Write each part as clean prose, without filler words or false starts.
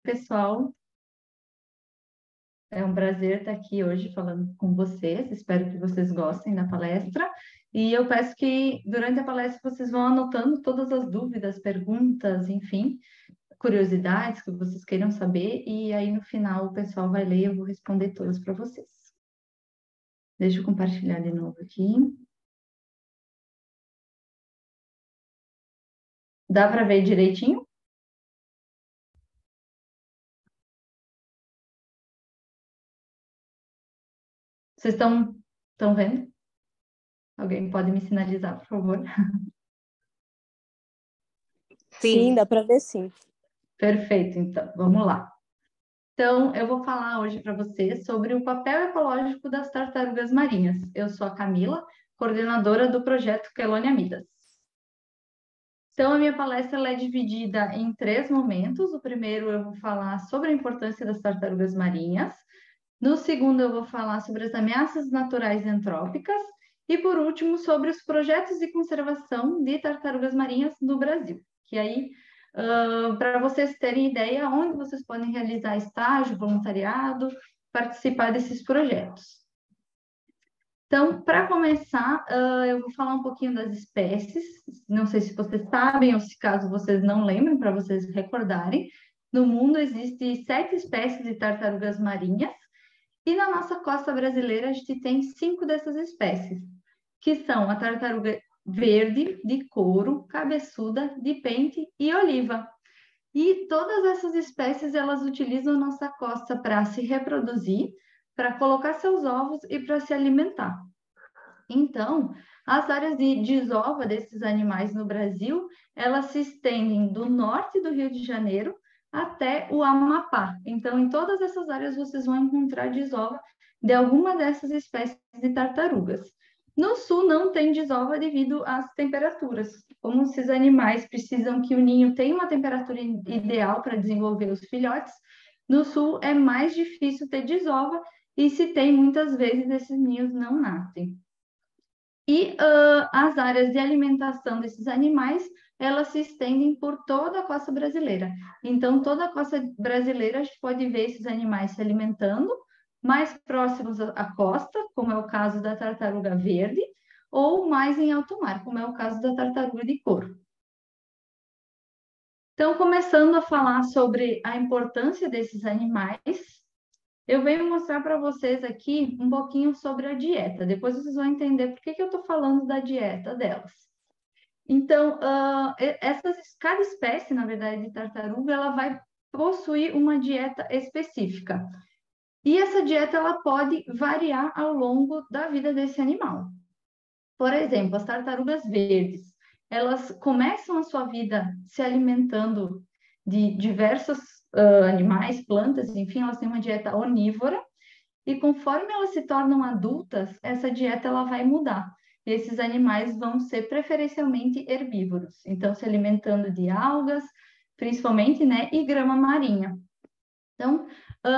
pessoal. É um prazer estar aqui hoje falando com vocês. Espero que vocês gostem da palestra. E eu peço que durante a palestra vocês vão anotando todas as dúvidas, perguntas, enfim, curiosidades que vocês queiram saber. E aí no final o pessoal vai ler e eu vou responder todas para vocês. Deixa eu compartilhar de novo aqui. Dá para ver direitinho? Vocês estão vendo? Alguém pode me sinalizar, por favor? Sim, dá para ver sim. Perfeito, então, vamos lá. Então, eu vou falar hoje para vocês sobre o papel ecológico das tartarugas marinhas. Eu sou a Camila, coordenadora do projeto Quelônia Midas. Então, a minha palestra ela é dividida em 3 momentos. O primeiro eu vou falar sobre a importância das tartarugas marinhas. No segundo, eu vou falar sobre as ameaças naturais e antrópicas. E, por último, sobre os projetos de conservação de tartarugas marinhas no Brasil. Que aí, para vocês terem ideia, onde vocês podem realizar estágio, voluntariado, participar desses projetos. Então, para começar, eu vou falar um pouquinho das espécies. Não sei se vocês sabem ou se caso vocês não lembram, para vocês recordarem. No mundo existem 7 espécies de tartarugas marinhas. E na nossa costa brasileira, a gente tem 5 dessas espécies, que são a tartaruga verde, de couro, cabeçuda, de pente e oliva. E todas essas espécies, elas utilizam a nossa costa para se reproduzir, para colocar seus ovos e para se alimentar. Então, as áreas de desova desses animais no Brasil, elas se estendem do norte do Rio de Janeiro até o Amapá. Então, em todas essas áreas vocês vão encontrar desova de alguma dessas espécies de tartarugas. No sul não tem desova devido às temperaturas. Como esses animais precisam que o ninho tenha uma temperatura ideal para desenvolver os filhotes, no sul é mais difícil ter desova e se tem, muitas vezes esses ninhos não nascem. E as áreas de alimentação desses animais, elas se estendem por toda a costa brasileira. Então, toda a costa brasileira, a gente pode ver esses animais se alimentando mais próximos à costa, como é o caso da tartaruga verde, ou mais em alto mar, como é o caso da tartaruga de couro. Então, começando a falar sobre a importância desses animais, eu venho mostrar para vocês aqui um pouquinho sobre a dieta. Depois vocês vão entender por que eu estou falando da dieta delas. Então, cada espécie, na verdade, de tartaruga, ela vai possuir uma dieta específica. E essa dieta, ela pode variar ao longo da vida desse animal. Por exemplo, as tartarugas verdes, elas começam a sua vida se alimentando de diversos animais, plantas, enfim, elas têm uma dieta onívora, e conforme elas se tornam adultas, essa dieta ela vai mudar. E esses animais vão ser preferencialmente herbívoros, então se alimentando de algas, principalmente, né, e grama marinha. Então,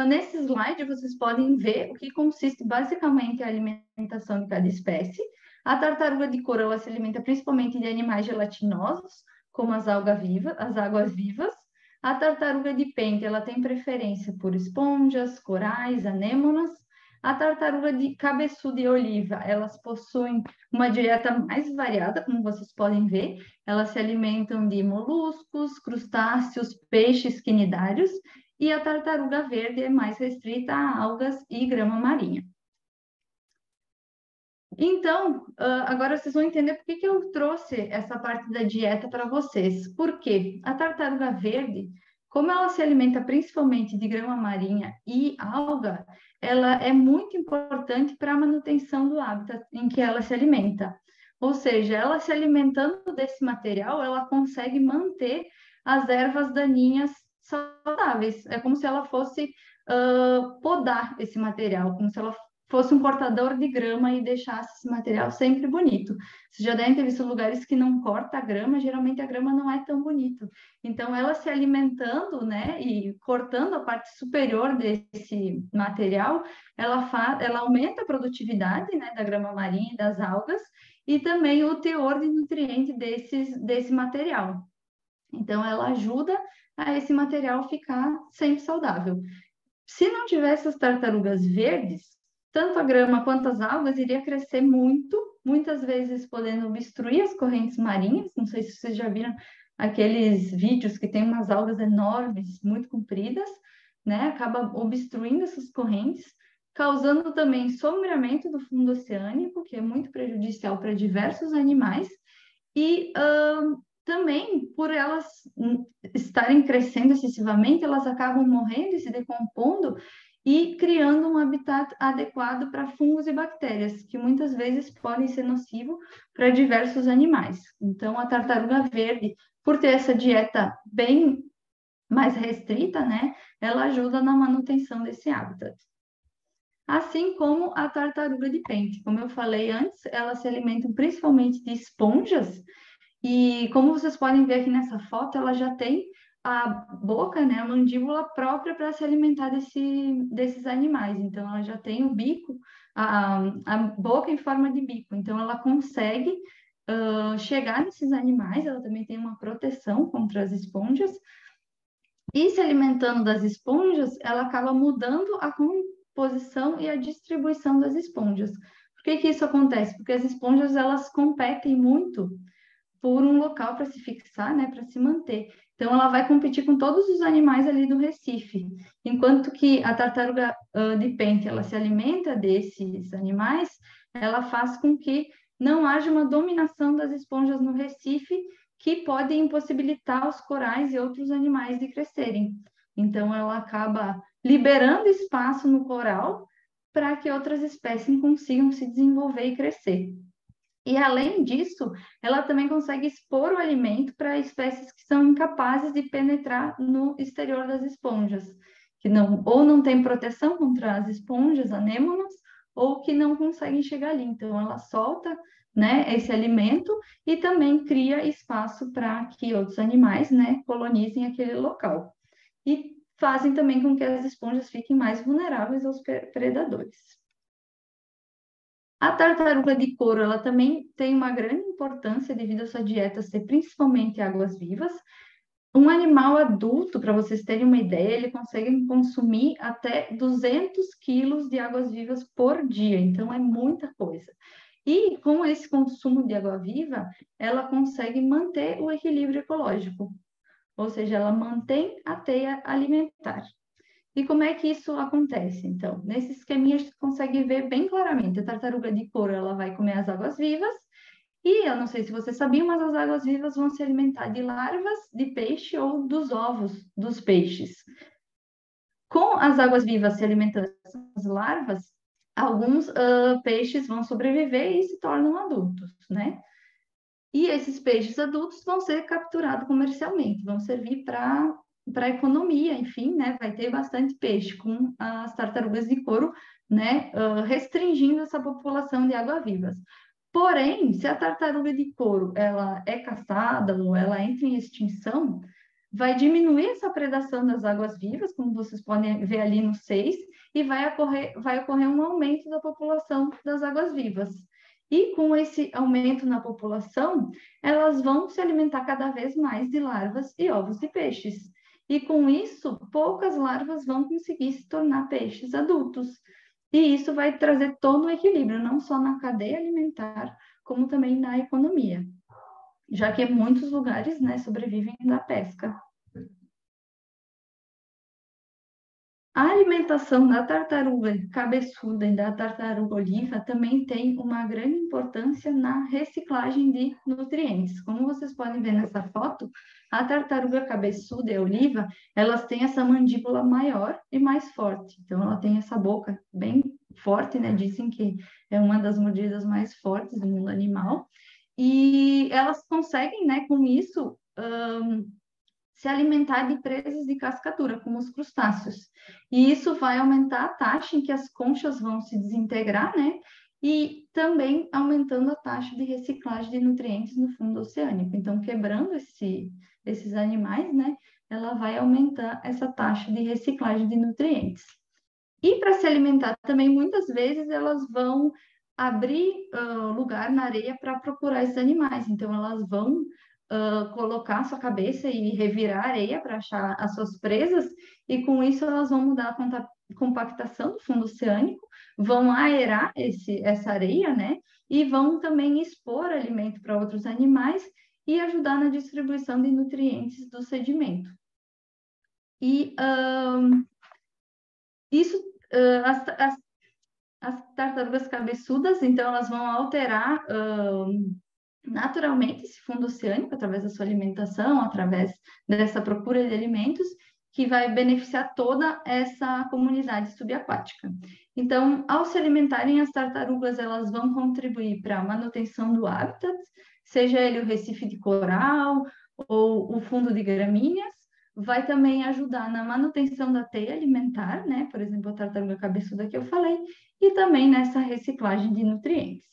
nesse slide vocês podem ver o que consiste basicamente a alimentação de cada espécie. A tartaruga de couro ela se alimenta principalmente de animais gelatinosos, como as águas vivas. A tartaruga de pente ela tem preferência por esponjas, corais, anêmonas. A tartaruga de cabeçuda e oliva, elas possuem uma dieta mais variada, como vocês podem ver. Elas se alimentam de moluscos, crustáceos, peixes quinidários, e a tartaruga verde é mais restrita a algas e grama marinha. Então, agora vocês vão entender por que eu trouxe essa parte da dieta para vocês. Por quê? A tartaruga verde, como ela se alimenta principalmente de grama marinha e alga, ela é muito importante para a manutenção do hábitat em que ela se alimenta. Ou seja, ela se alimentando desse material, ela consegue manter as ervas daninhas saudáveis. É como se ela fosse podar esse material, como se ela fosse um cortador de grama e deixasse esse material sempre bonito. Vocês já devem ter visto lugares que não corta a grama, geralmente a grama não é tão bonita. Então, ela se alimentando, né, e cortando a parte superior desse material, ela aumenta a produtividade, né, da grama marinha e das algas, e também o teor de nutriente desse material. Então, ela ajuda a esse material ficar sempre saudável. Se não tivesse as tartarugas verdes, tanto a grama quanto as algas iria crescer muito, muitas vezes podendo obstruir as correntes marinhas. Não sei se vocês já viram aqueles vídeos que tem umas algas enormes, muito compridas, né? Acaba obstruindo essas correntes, causando também sombreamento do fundo oceânico, que é muito prejudicial para diversos animais, e também, por elas estarem crescendo excessivamente, elas acabam morrendo e se decompondo e criando um habitat adequado para fungos e bactérias, que muitas vezes podem ser nocivos para diversos animais. Então, a tartaruga verde, por ter essa dieta bem mais restrita, né, ela ajuda na manutenção desse habitat. Assim como a tartaruga de pente. Como eu falei antes, elas se alimentam principalmente de esponjas, e como vocês podem ver aqui nessa foto, ela já tem a boca, né, a mandíbula própria para se alimentar desses animais. Então, ela já tem o bico, a boca em forma de bico. Então, ela consegue chegar nesses animais, ela também tem uma proteção contra as esponjas. E se alimentando das esponjas, ela acaba mudando a composição e a distribuição das esponjas. Por que que isso acontece? Porque as esponjas, elas competem muito por um local para se fixar, né, para se manter. Então, ela vai competir com todos os animais ali do Recife, enquanto que a tartaruga de pente, ela se alimenta desses animais, ela faz com que não haja uma dominação das esponjas no Recife, que pode impossibilitar os corais e outros animais de crescerem. Então, ela acaba liberando espaço no coral para que outras espécies consigam se desenvolver e crescer. E, além disso, ela também consegue expor o alimento para espécies que são incapazes de penetrar no exterior das esponjas, que ou não tem proteção contra as esponjas, anêmonas, ou que não conseguem chegar ali. Então, ela solta, né, esse alimento e também cria espaço para que outros animais, né, colonizem aquele local. E fazem também com que as esponjas fiquem mais vulneráveis aos predadores. A tartaruga de couro, ela também tem uma grande importância devido à sua dieta ser principalmente águas-vivas. Um animal adulto, para vocês terem uma ideia, ele consegue consumir até 200 quilos de águas-vivas por dia, então é muita coisa. E com esse consumo de água-viva, ela consegue manter o equilíbrio ecológico, ou seja, ela mantém a teia alimentar. E como é que isso acontece? Então, nesse esqueminha a gente consegue ver bem claramente. A tartaruga de couro, ela vai comer as águas-vivas e eu não sei se você sabia, mas as águas-vivas vão se alimentar de larvas de peixe ou dos ovos dos peixes. Com as águas-vivas se alimentando dessas larvas, alguns peixes vão sobreviver e se tornam adultos, né? E esses peixes adultos vão ser capturados comercialmente, vão servir para a economia, enfim, né? Vai ter bastante peixe com as tartarugas de couro, né? Restringindo essa população de água-vivas. Porém, se a tartaruga de couro ela é caçada ou ela entra em extinção, vai diminuir essa predação das águas-vivas, como vocês podem ver ali no 6, e vai ocorrer um aumento da população das águas-vivas. E com esse aumento na população, elas vão se alimentar cada vez mais de larvas e ovos de peixes. E com isso, poucas larvas vão conseguir se tornar peixes adultos. E isso vai trazer todo o equilíbrio, não só na cadeia alimentar, como também na economia, já que muitos lugares, né, sobrevivem da pesca. A alimentação da tartaruga cabeçuda e da tartaruga oliva também tem uma grande importância na reciclagem de nutrientes. Como vocês podem ver nessa foto, a tartaruga cabeçuda e a oliva, elas têm essa mandíbula maior e mais forte. Então, ela tem essa boca bem forte, né? Dizem que é uma das mordidas mais fortes do mundo animal. E elas conseguem, né, com isso, se alimentar de presas de cascadura, como os crustáceos. E isso vai aumentar a taxa em que as conchas vão se desintegrar, né? E também aumentando a taxa de reciclagem de nutrientes no fundo oceânico. Então, quebrando esses animais, né? Ela vai aumentar essa taxa de reciclagem de nutrientes. E para se alimentar também, muitas vezes, elas vão abrir lugar na areia para procurar esses animais. Então, elas vão colocar a sua cabeça e revirar a areia para achar as suas presas, e com isso elas vão mudar a compactação do fundo oceânico, vão aerar essa areia, né? E vão também expor alimento para outros animais e ajudar na distribuição de nutrientes do sedimento. E isso, as tartarugas cabeçudas, então, elas vão alterar naturalmente esse fundo oceânico através da sua alimentação, através dessa procura de alimentos, que vai beneficiar toda essa comunidade subaquática. Então, ao se alimentarem, as tartarugas elas vão contribuir para a manutenção do hábitat, seja ele o recife de coral ou o fundo de gramíneas, vai também ajudar na manutenção da teia alimentar, né? Por exemplo, a tartaruga cabeçuda que eu falei, e também nessa reciclagem de nutrientes.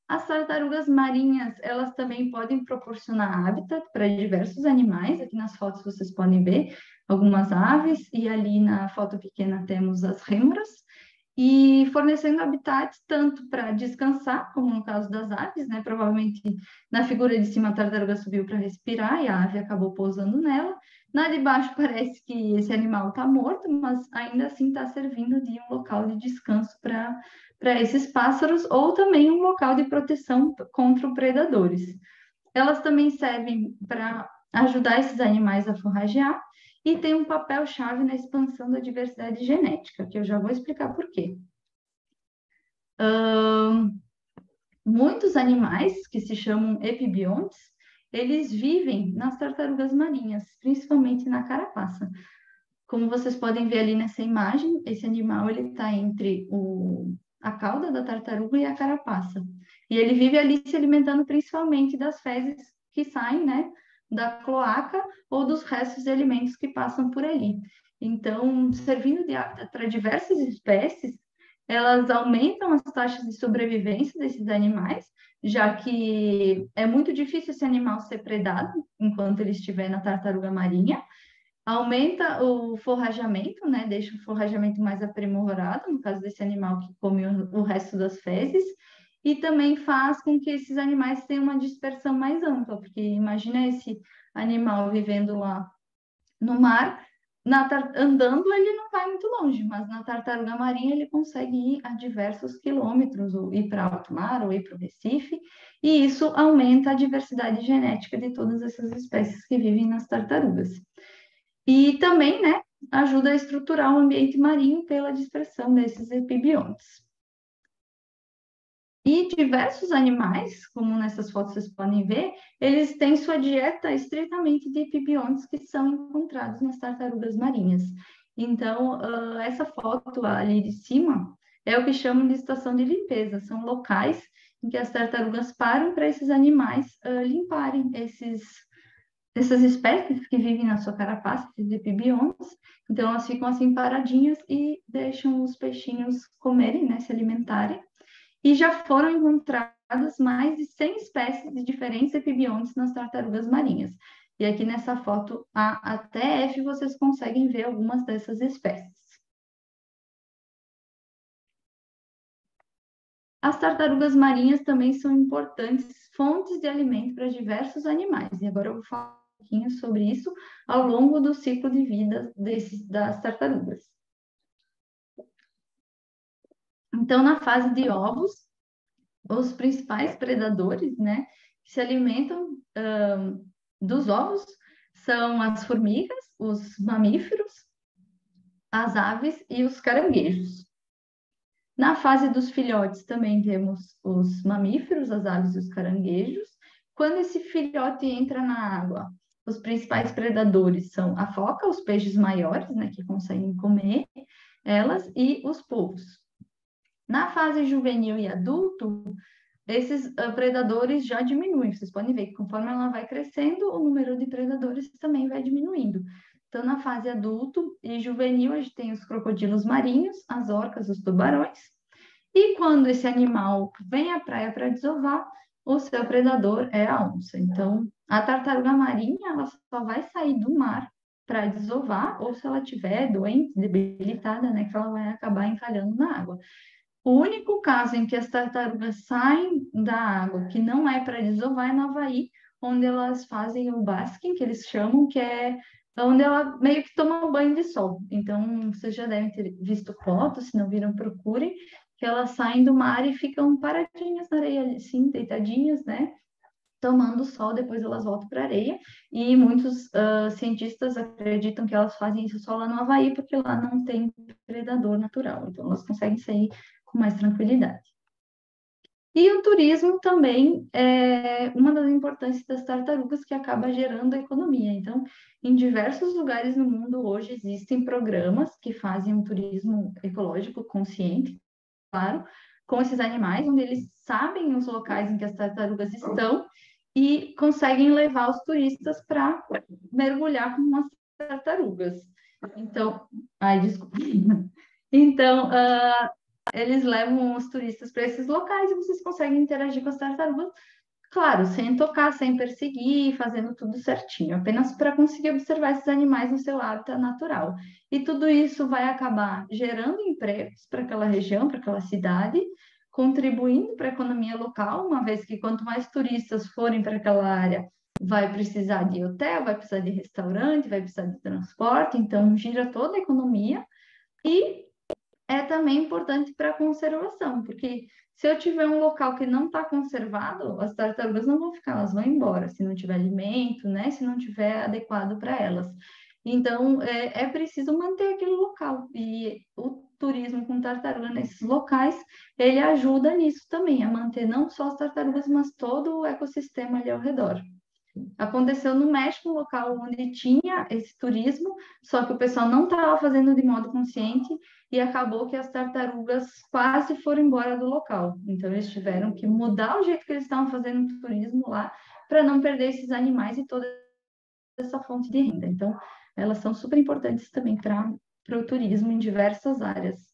As tartarugas marinhas, elas também podem proporcionar habitat para diversos animais. Aqui nas fotos vocês podem ver algumas aves, e ali na foto pequena temos as rêmoras, e fornecendo habitats tanto para descansar, como no caso das aves, né? Provavelmente na figura de cima a tartaruga subiu para respirar e a ave acabou pousando nela. Na de baixo parece que esse animal está morto, mas ainda assim está servindo de um local de descanso para esses pássaros, ou também um local de proteção contra predadores. Elas também servem para ajudar esses animais a forragear e tem um papel-chave na expansão da diversidade genética, que eu já vou explicar por quê. Muitos animais que se chamam epibiontes, eles vivem nas tartarugas marinhas, principalmente na carapaça. Como vocês podem ver ali nessa imagem, esse animal ele está entre a cauda da tartaruga e a carapaça. E ele vive ali se alimentando principalmente das fezes que saem, né, da cloaca ou dos restos de alimentos que passam por ali. Então, servindo de hábitat para diversas espécies, elas aumentam as taxas de sobrevivência desses animais, já que é muito difícil esse animal ser predado enquanto ele estiver na tartaruga marinha. Aumenta o forrageamento, né? Deixa o forrageamento mais aprimorado, no caso desse animal que come o resto das fezes, e também faz com que esses animais tenham uma dispersão mais ampla, porque imagina esse animal vivendo lá no mar, andando ele não vai muito longe, mas na tartaruga marinha ele consegue ir a diversos quilômetros, ou ir para alto mar, ou ir para o Recife, e isso aumenta a diversidade genética de todas essas espécies que vivem nas tartarugas. E também, né, ajuda a estruturar o ambiente marinho pela dispersão desses epibiontes. E diversos animais, como nessas fotos vocês podem ver, eles têm sua dieta estritamente de epibiontes que são encontrados nas tartarugas marinhas. Então, essa foto ali de cima é o que chamam de estação de limpeza. São locais em que as tartarugas param para esses animais limparem essas espécies que vivem na sua carapaça, esses epibiontes. Então, elas ficam assim paradinhas e deixam os peixinhos comerem, né, se alimentarem. E já foram encontradas mais de 100 espécies de diferentes epibiontes nas tartarugas marinhas. E aqui nessa foto A até F vocês conseguem ver algumas dessas espécies. As tartarugas marinhas também são importantes fontes de alimento para diversos animais. E agora eu vou falar um pouquinho sobre isso ao longo do ciclo de vida das tartarugas. Então, na fase de ovos, os principais predadores, né, que se alimentam dos ovos são as formigas, os mamíferos, as aves e os caranguejos. Na fase dos filhotes também temos os mamíferos, as aves e os caranguejos. Quando esse filhote entra na água, os principais predadores são a foca, os peixes maiores, né, que conseguem comer elas, e os polvos. Na fase juvenil e adulto, esses predadores já diminuem. Vocês podem ver que conforme ela vai crescendo, o número de predadores também vai diminuindo. Então, na fase adulto e juvenil, a gente tem os crocodilos marinhos, as orcas, os tubarões. E quando esse animal vem à praia para desovar, o seu predador é a onça. Então, a tartaruga marinha, ela só vai sair do mar para desovar, ou se ela estiver doente, debilitada, né, que ela vai acabar encalhando na água. O único caso em que as tartarugas saem da água, que não é para desovar, é no Havaí, onde elas fazem o basking, que eles chamam, que é onde ela meio que toma um banho de sol. Então, vocês já devem ter visto fotos, se não viram, procurem, que elas saem do mar e ficam paradinhas na areia, assim, deitadinhas, né? Tomando sol, depois elas voltam para a areia. E muitos cientistas acreditam que elas fazem isso só lá no Havaí, porque lá não tem predador natural. Então, elas conseguem sair com mais tranquilidade. E o turismo também é uma das importâncias das tartarugas que acaba gerando a economia. Então, em diversos lugares no mundo hoje existem programas que fazem um turismo ecológico consciente, claro, com esses animais, onde eles sabem os locais em que as tartarugas estão e conseguem levar os turistas para mergulhar com as tartarugas. Então, ai, desculpa. Então, eles levam os turistas para esses locais e vocês conseguem interagir com as tartarugas, claro, sem tocar, sem perseguir, fazendo tudo certinho, apenas para conseguir observar esses animais no seu hábitat natural. E tudo isso vai acabar gerando empregos para aquela região, para aquela cidade, contribuindo para a economia local, uma vez que quanto mais turistas forem para aquela área, vai precisar de hotel, vai precisar de restaurante, vai precisar de transporte, então gira toda a economia. E é também importante para a conservação, porque se eu tiver um local que não está conservado, as tartarugas não vão ficar, elas vão embora, se não tiver alimento, né? Se não tiver adequado para elas. Então, é preciso manter aquele local. E o turismo com tartaruga nesses locais, ele ajuda nisso também, a manter não só as tartarugas, mas todo o ecossistema ali ao redor. Aconteceu no México, um local onde tinha esse turismo, só que o pessoal não estava fazendo de modo consciente e acabou que as tartarugas quase foram embora do local. Então, eles tiveram que mudar o jeito que eles estavam fazendo o turismo lá para não perder esses animais e toda essa fonte de renda. Então, elas são super importantes também para o turismo em diversas áreas.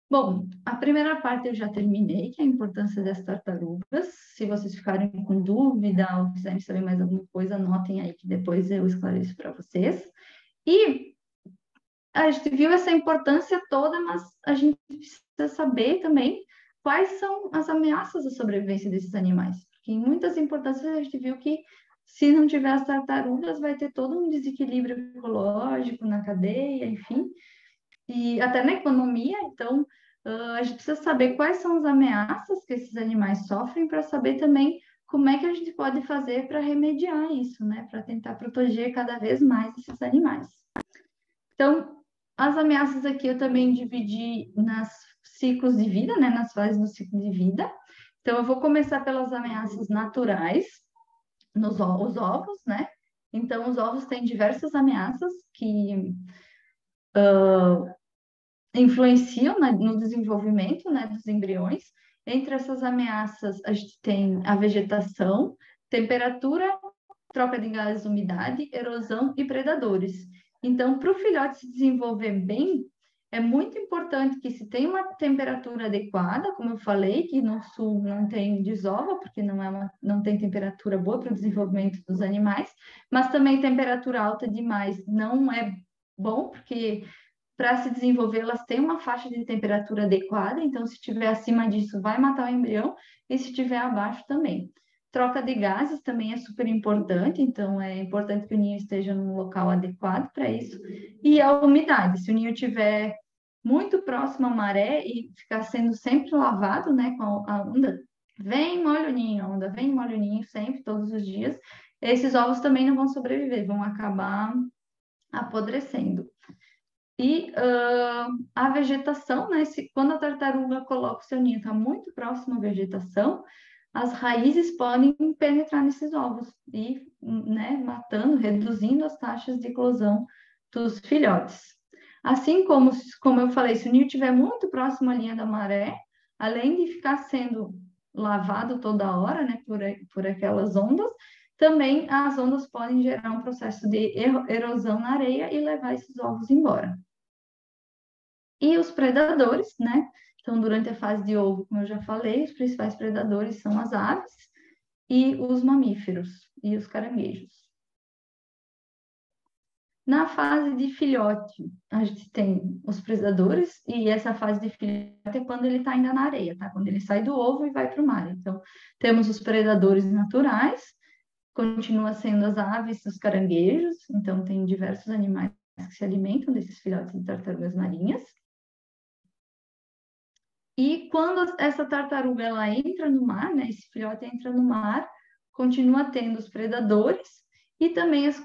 Bom, a primeira parte eu já terminei, que é a importância das tartarugas. Se vocês ficarem com dúvida ou quiserem saber mais alguma coisa, anotem aí que depois eu esclareço para vocês. E a gente viu essa importância toda, mas a gente precisa saber também quais são as ameaças à sobrevivência desses animais. Porque em muitas importâncias a gente viu que se não tiver as tartarugas, vai ter todo um desequilíbrio ecológico na cadeia, enfim, e até na economia. Então, a gente precisa saber quais são as ameaças que esses animais sofrem para saber também como é que a gente pode fazer para remediar isso, né? Para tentar proteger cada vez mais esses animais. Então, as ameaças aqui eu também dividi nas ciclos de vida, né? Nas fases do ciclo de vida. Então, eu vou começar pelas ameaças naturais, os ovos, né? Então, os ovos têm diversas ameaças que influenciam no desenvolvimento, né, dos embriões. Entre essas ameaças, a gente tem a vegetação, temperatura, troca de gases, umidade, erosão e predadores. Então, para o filhote se desenvolver bem, é muito importante que se tenha uma temperatura adequada, como eu falei, que no sul não tem desova, porque não tem temperatura boa para o desenvolvimento dos animais, mas também temperatura alta demais não é bom, porque para se desenvolver, elas têm uma faixa de temperatura adequada, então se estiver acima disso, vai matar o embrião, e se estiver abaixo também. Troca de gases também é super importante, então é importante que o ninho esteja num local adequado para isso. E a umidade, se o ninho estiver muito próximo à maré e ficar sendo sempre lavado, né, com a onda, vem, molha o ninho, a onda vem, molha o ninho sempre, todos os dias, esses ovos também não vão sobreviver, vão acabar apodrecendo. E a vegetação, né? Quando a tartaruga coloca o seu ninho, está muito próximo à vegetação, as raízes podem penetrar nesses ovos e, né, matando, reduzindo as taxas de eclosão dos filhotes. Assim como eu falei, se o ninho estiver muito próximo à linha da maré, além de ficar sendo lavado toda hora, né, por aquelas ondas, também as ondas podem gerar um processo de erosão na areia e levar esses ovos embora. E os predadores, né? Então, durante a fase de ovo, como eu já falei, os principais predadores são as aves e os mamíferos e os caranguejos. Na fase de filhote, a gente tem os predadores, e essa fase de filhote é quando ele está ainda na areia, tá? Quando ele sai do ovo e vai para o mar. Então, temos os predadores naturais, continua sendo as aves, os caranguejos, então tem diversos animais que se alimentam desses filhotes de tartarugas marinhas. E quando essa tartaruga ela entra no mar, né, esse filhote entra no mar, continua tendo os predadores e também as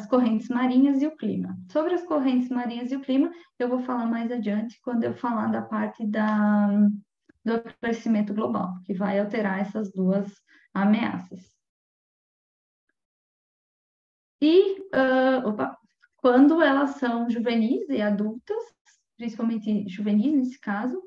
correntes marinhas e o clima. Sobre as correntes marinhas e o clima, eu vou falar mais adiante quando eu falar da parte do aquecimento global, que vai alterar essas duas ameaças. E quando elas são juvenis e adultas, principalmente juvenis nesse caso,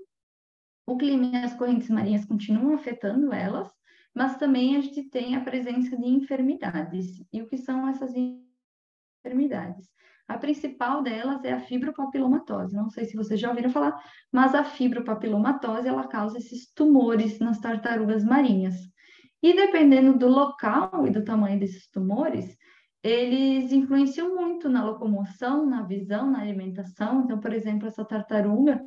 o clima e as correntes marinhas continuam afetando elas, mas também a gente tem a presença de enfermidades. E o que são essas enfermidades? A principal delas é a fibropapilomatose. Não sei se vocês já ouviram falar, mas a fibropapilomatose ela causa esses tumores nas tartarugas marinhas. E dependendo do local e do tamanho desses tumores, eles influenciam muito na locomoção, na visão, na alimentação. Então, por exemplo, essa tartaruga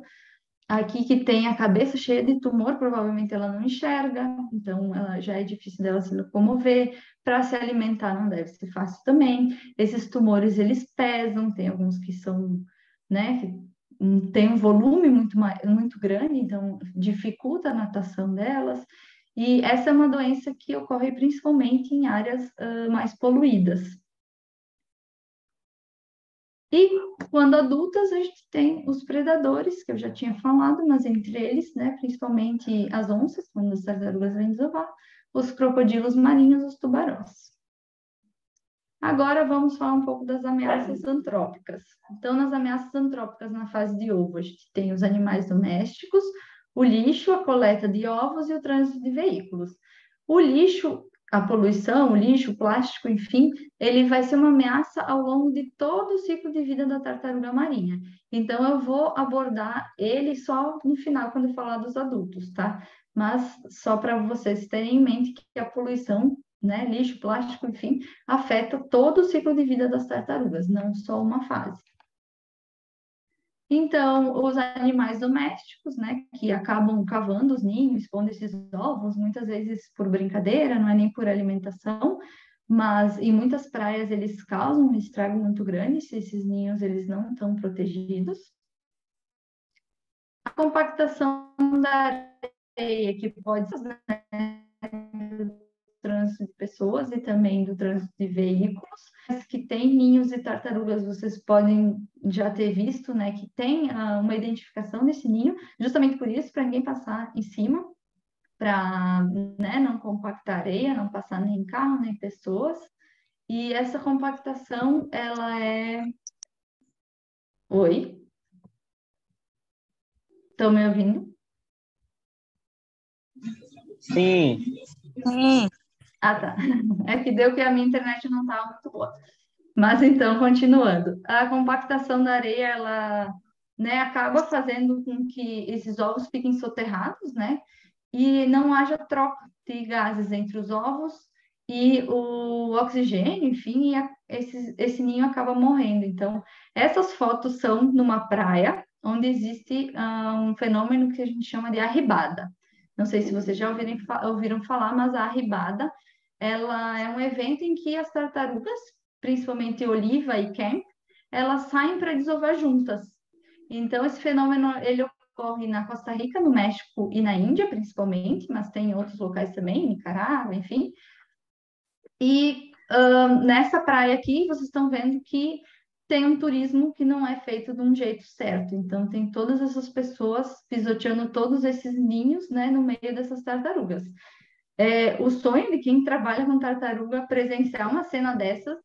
aqui que tem a cabeça cheia de tumor, provavelmente ela não enxerga, então ela já é difícil dela se locomover. Para se alimentar não deve ser fácil também. Esses tumores eles pesam, tem alguns que são, né, que tem um volume muito grande, então dificulta a natação delas. E essa é uma doença que ocorre principalmente em áreas mais poluídas. E quando adultas, a gente tem os predadores, que eu já tinha falado, mas entre eles, né, principalmente as onças, quando as tartarugas vêm desovar, os crocodilos marinhos, os tubarões. Agora vamos falar um pouco das ameaças antrópicas. Então, nas ameaças antrópicas na fase de ovo, a gente tem os animais domésticos, o lixo, a coleta de ovos e o trânsito de veículos. O lixo, a poluição, o lixo, o plástico, enfim, ele vai ser uma ameaça ao longo de todo o ciclo de vida da tartaruga marinha. Então, eu vou abordar ele só no final, quando eu falar dos adultos, tá? Mas só para vocês terem em mente que a poluição, né, lixo, plástico, enfim, afeta todo o ciclo de vida das tartarugas, não só uma fase. Então, os animais domésticos, né, que acabam cavando os ninhos, pondo esses ovos, muitas vezes por brincadeira, não é nem por alimentação, mas em muitas praias eles causam um estrago muito grande se esses ninhos eles não estão protegidos. A compactação da areia, que pode ser, né, trânsito de pessoas e também do trânsito de veículos, que tem ninhos de tartarugas, vocês podem já ter visto, né, que tem uma identificação desse ninho, justamente por isso, para ninguém passar em cima, para, né, não compactar areia, não passar nem carro, nem pessoas. E essa compactação, ela é... Oi? Estão me ouvindo? Sim. Sim. Ah, tá. É que deu que a minha internet não estava muito boa. Mas então, continuando, a compactação da areia, ela, né, acaba fazendo com que esses ovos fiquem soterrados, né, e não haja troca de gases entre os ovos e o oxigênio, enfim, e esse ninho acaba morrendo. Então, essas fotos são numa praia onde existe um fenômeno que a gente chama de arribada. Não sei se vocês já ouviram falar, mas a arribada, ela é um evento em que as tartarugas, principalmente Oliva e Kemp, elas saem para desovar juntas. Então, esse fenômeno, ele ocorre na Costa Rica, no México e na Índia, principalmente, mas tem em outros locais também, Nicarágua, enfim. E nessa praia aqui, vocês estão vendo que tem um turismo que não é feito de um jeito certo. Então, tem todas essas pessoas pisoteando todos esses ninhos, né, no meio dessas tartarugas. O sonho de quem trabalha com tartaruga é presenciar uma cena dessas,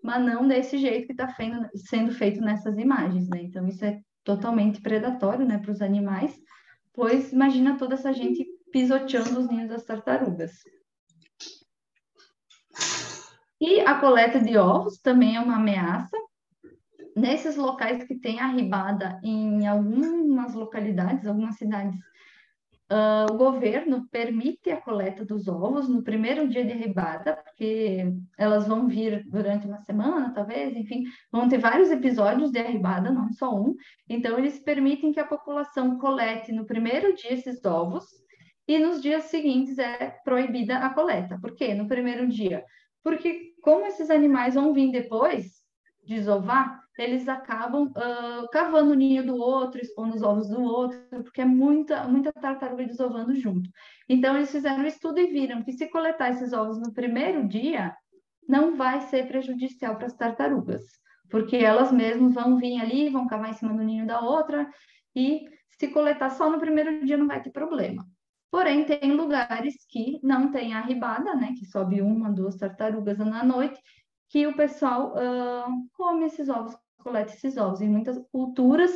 mas não desse jeito que está sendo feito nessas imagens, né? Então, isso é totalmente predatório, né, para os animais, pois imagina toda essa gente pisoteando os ninhos das tartarugas. E a coleta de ovos também é uma ameaça. Nesses locais que tem arribada, em algumas localidades, algumas cidades, O governo permite a coleta dos ovos no primeiro dia de arribada, porque elas vão vir durante uma semana, talvez, enfim, vão ter vários episódios de arribada, não só um. Então, eles permitem que a população colete no primeiro dia esses ovos e nos dias seguintes é proibida a coleta. Por quê? No primeiro dia? Porque como esses animais vão vir depois desovar, eles acabam cavando o ninho do outro, expondo os ovos do outro, porque é muita tartaruga desovando junto. Então, eles fizeram um estudo e viram que se coletar esses ovos no primeiro dia, não vai ser prejudicial para as tartarugas, porque elas mesmas vão vir ali, vão cavar em cima do ninho da outra, e se coletar só no primeiro dia não vai ter problema. Porém, tem lugares que não tem arribada, né? Que sobe uma, duas tartarugas na noite, que o pessoal come esses ovos, coleta esses ovos. Em muitas culturas,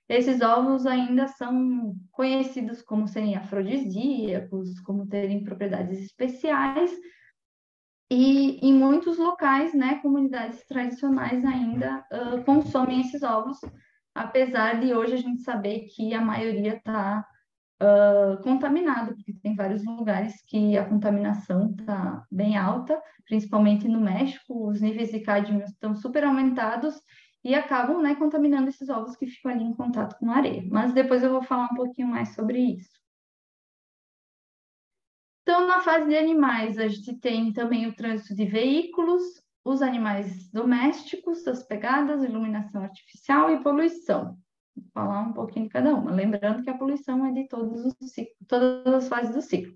esses ovos ainda são conhecidos como serem afrodisíacos, como terem propriedades especiais, e em muitos locais, né, comunidades tradicionais ainda consomem esses ovos, apesar de hoje a gente saber que a maioria está contaminado, porque tem vários lugares que a contaminação está bem alta, principalmente no México, os níveis de cádmio estão super aumentados e acabam, né, contaminando esses ovos que ficam ali em contato com a areia. Mas depois eu vou falar um pouquinho mais sobre isso. Então, na fase de animais, a gente tem também o trânsito de veículos, os animais domésticos, as pegadas, iluminação artificial e poluição. Vou falar um pouquinho de cada uma, lembrando que a poluição é de todas as fases do ciclo.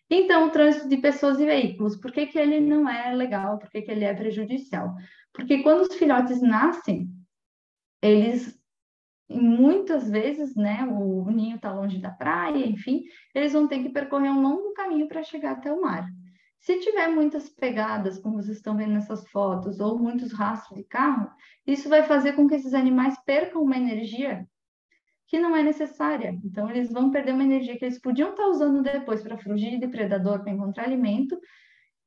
Então, o trânsito de pessoas e veículos, por que que ele não é legal? Por que que ele é prejudicial? Porque quando os filhotes nascem, eles muitas vezes, né, o ninho está longe da praia, enfim, eles vão ter que percorrer um longo caminho para chegar até o mar. Se tiver muitas pegadas, como vocês estão vendo nessas fotos, ou muitos rastros de carro, isso vai fazer com que esses animais percam uma energia que não é necessária. Então, eles vão perder uma energia que eles podiam estar usando depois para fugir de predador, para encontrar alimento,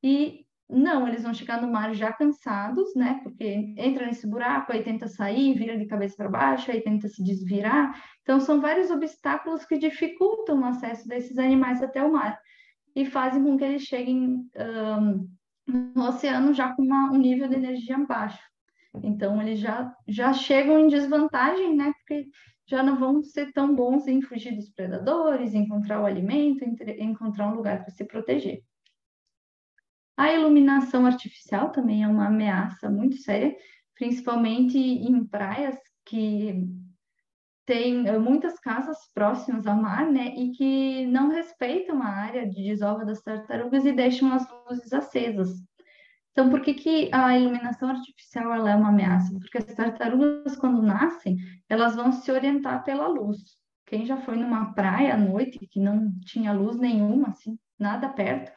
e não, eles vão chegar no mar já cansados, né? Porque entra nesse buraco, aí tenta sair, vira de cabeça para baixo, aí tenta se desvirar. Então, são vários obstáculos que dificultam o acesso desses animais até o mar e fazem com que eles cheguem no oceano já com um nível de energia baixo. Então, eles já chegam em desvantagem, né? Porque já não vão ser tão bons em fugir dos predadores, encontrar o alimento, encontrar um lugar para se proteger. A iluminação artificial também é uma ameaça muito séria, principalmente em praias que tem muitas casas próximas ao mar, né, e que não respeitam a área de desova das tartarugas e deixam as luzes acesas. Então, por que que a iluminação artificial ela é uma ameaça? Porque as tartarugas, quando nascem, elas vão se orientar pela luz. Quem já foi numa praia à noite que não tinha luz nenhuma, assim, nada perto,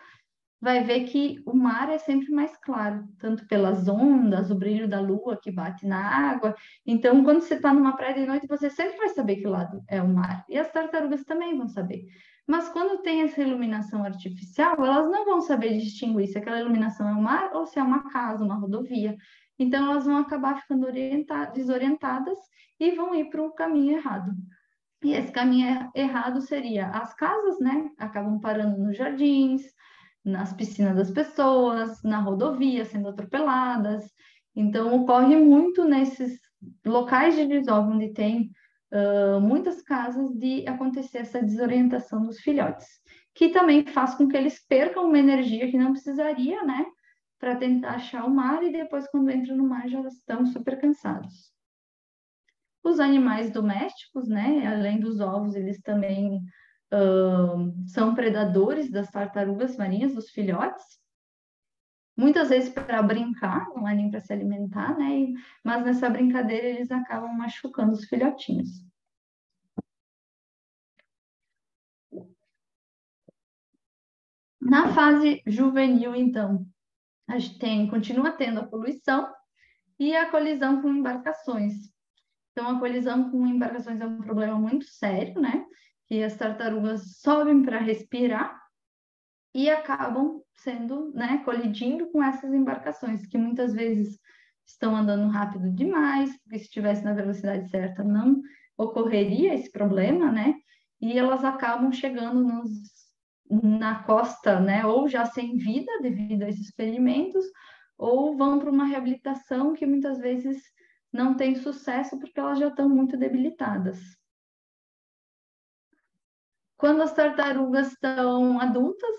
vai ver que o mar é sempre mais claro, tanto pelas ondas, o brilho da lua que bate na água. Então, quando você está numa praia de noite, você sempre vai saber que lado é o mar. E as tartarugas também vão saber. Mas quando tem essa iluminação artificial, elas não vão saber distinguir se aquela iluminação é o mar ou se é uma casa, uma rodovia. Então, elas vão acabar ficando desorientadas e vão ir para o caminho errado. E esse caminho errado seria as casas, né? Acabam parando nos jardins, nas piscinas das pessoas, na rodovia, sendo atropeladas. Então, ocorre muito nesses locais de desova onde tem muitas casas de acontecer essa desorientação dos filhotes, que também faz com que eles percam uma energia que não precisaria, né? Para tentar achar o mar e depois, quando entram no mar, já estão super cansados. Os animais domésticos, né? Além dos ovos, eles também são predadores das tartarugas marinhas, dos filhotes. Muitas vezes para brincar, não é nem para se alimentar, né? Mas nessa brincadeira eles acabam machucando os filhotinhos. Na fase juvenil, então, a gente continua tendo a poluição e a colisão com embarcações. Então, a colisão com embarcações é um problema muito sério, né? Que as tartarugas sobem para respirar e acabam sendo, né, colidindo com essas embarcações, que muitas vezes estão andando rápido demais, porque se estivesse na velocidade certa não ocorreria esse problema, né? e elas acabam chegando na costa, né, ou já sem vida devido a esses ferimentos, ou vão para uma reabilitação que muitas vezes não tem sucesso porque elas já estão muito debilitadas. Quando as tartarugas estão adultas,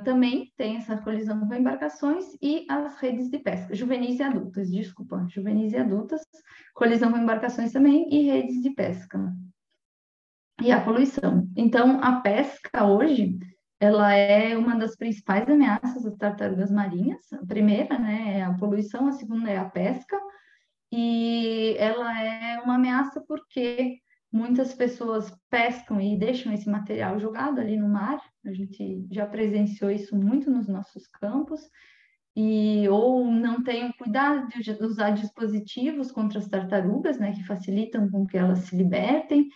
também tem essa colisão com embarcações e as redes de pesca, juvenis e adultas, desculpa, juvenis e adultas, colisão com embarcações também e redes de pesca. E a poluição. Então, a pesca hoje, ela é uma das principais ameaças das tartarugas marinhas. A primeira, né, é a poluição, a segunda é a pesca, e ela é uma ameaça porque muitas pessoas pescam e deixam esse material jogado ali no mar. A gente já presenciou isso muito nos nossos campos. E ou não tem o cuidado de usar dispositivos contra as tartarugas, né, que facilitam com que elas se libertem.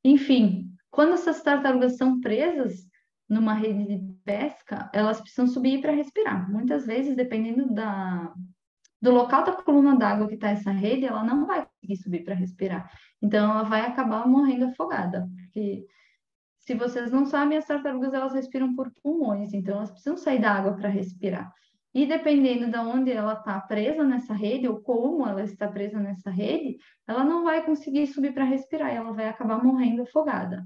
Enfim, quando essas tartarugas são presas numa rede de pesca, elas precisam subir para respirar. Muitas vezes, dependendo do local da coluna d'água que está essa rede, ela não vai conseguir subir para respirar. Então, ela vai acabar morrendo afogada. Porque, se vocês não sabem, as tartarugas elas respiram por pulmões, então elas precisam sair da água para respirar. E dependendo de onde ela está presa nessa rede, ou como ela está presa nessa rede, ela não vai conseguir subir para respirar, e ela vai acabar morrendo afogada.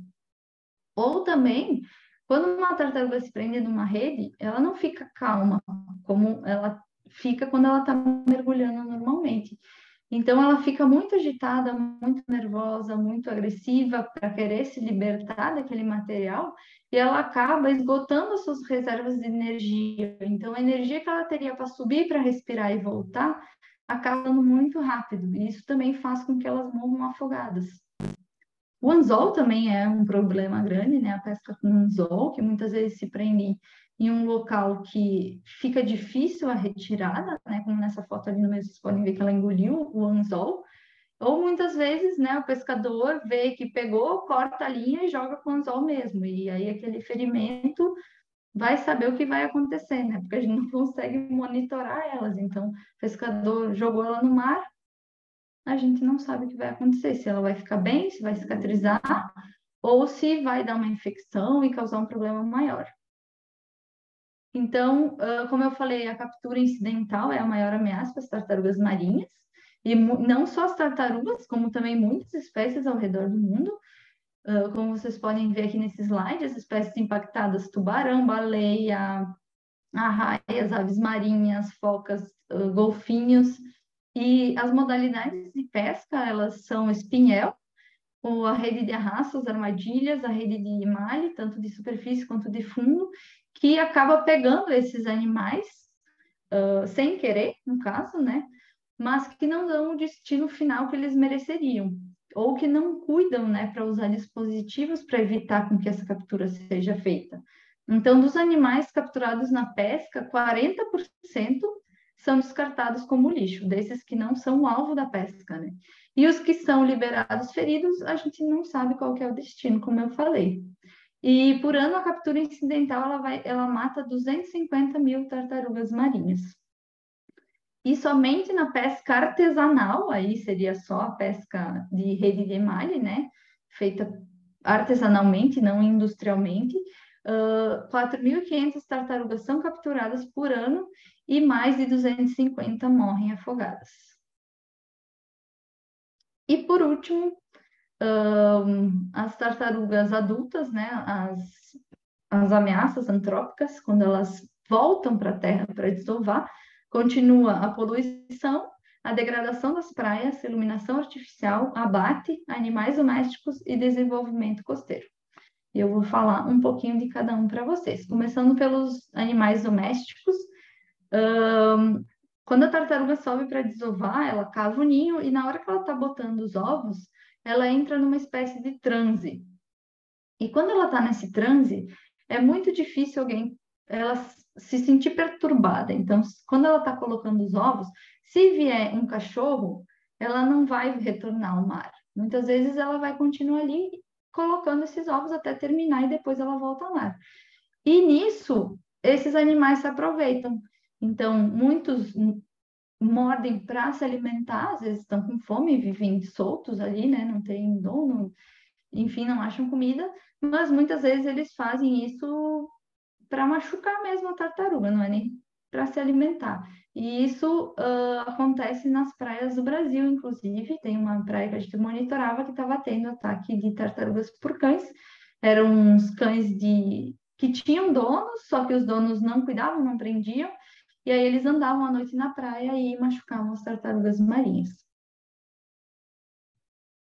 Ou também, quando uma tartaruga se prende numa rede, ela não fica calma, como ela fica quando ela está mergulhando normalmente. Então, ela fica muito agitada, muito nervosa, muito agressiva para querer se libertar daquele material e ela acaba esgotando as suas reservas de energia. Então, a energia que ela teria para subir, para respirar e voltar, acaba dando muito rápido. E isso também faz com que elas morram afogadas. O anzol também é um problema grande, né? A pesca com anzol, que muitas vezes se prende em um local que fica difícil a retirada, né? Como nessa foto ali no meio, vocês podem ver que ela engoliu o anzol. Ou muitas vezes, né, o pescador vê que pegou, corta a linha e joga com o anzol mesmo. E aí aquele ferimento vai saber o que vai acontecer, né? Porque a gente não consegue monitorar elas. Então, o pescador jogou ela no mar, a gente não sabe o que vai acontecer, se ela vai ficar bem, se vai cicatrizar, ou se vai dar uma infecção e causar um problema maior. Então, como eu falei, a captura incidental é a maior ameaça para as tartarugas marinhas, e não só as tartarugas, como também muitas espécies ao redor do mundo. Como vocês podem ver aqui nesse slide, as espécies impactadas: tubarão, baleia, arraias, aves marinhas, focas, golfinhos. E as modalidades de pesca, elas são espinhel, ou a rede de arrastos, armadilhas, a rede de malha, tanto de superfície quanto de fundo, que acaba pegando esses animais, sem querer, no caso, né? Mas que não dão o destino final que eles mereceriam, ou que não cuidam, né, para usar dispositivos para evitar com que essa captura seja feita. Então, dos animais capturados na pesca, 40% são descartados como lixo, desses que não são o alvo da pesca, né? E os que são liberados feridos, a gente não sabe qual que é o destino, como eu falei. E por ano a captura incidental ela mata 250 mil tartarugas marinhas. E somente na pesca artesanal, aí seria só a pesca de rede de emalhe, né? Feita artesanalmente, não industrialmente, 4.500 tartarugas são capturadas por ano e mais de 250 morrem afogadas. E por último, as tartarugas adultas, né? As ameaças antrópicas, quando elas voltam para a Terra para desovar, continua a poluição, a degradação das praias, iluminação artificial, abate, animais domésticos e desenvolvimento costeiro. E eu vou falar um pouquinho de cada um para vocês. Começando pelos animais domésticos. Quando a tartaruga sobe para desovar, ela cava o ninho e na hora que ela está botando os ovos, ela entra numa espécie de transe. E quando ela está nesse transe, é muito difícil ela se sentir perturbada. Então, quando ela está colocando os ovos, se vier um cachorro, ela não vai retornar ao mar. Muitas vezes ela vai continuar ali colocando esses ovos até terminar e depois ela volta ao mar. E nisso, esses animais se aproveitam. Então, muitos mordem para se alimentar, às vezes estão com fome e vivem soltos ali, né? Não tem dono. enfim, não acham comida, mas muitas vezes eles fazem isso para machucar mesmo a tartaruga, não é nem para se alimentar. E isso acontece nas praias do Brasil, inclusive. Tem uma praia que a gente monitorava que estava tendo ataque de tartarugas por cães. Eram uns cães que tinham donos, só que os donos não cuidavam, não prendiam. E aí eles andavam à noite na praia e machucavam as tartarugas marinhas.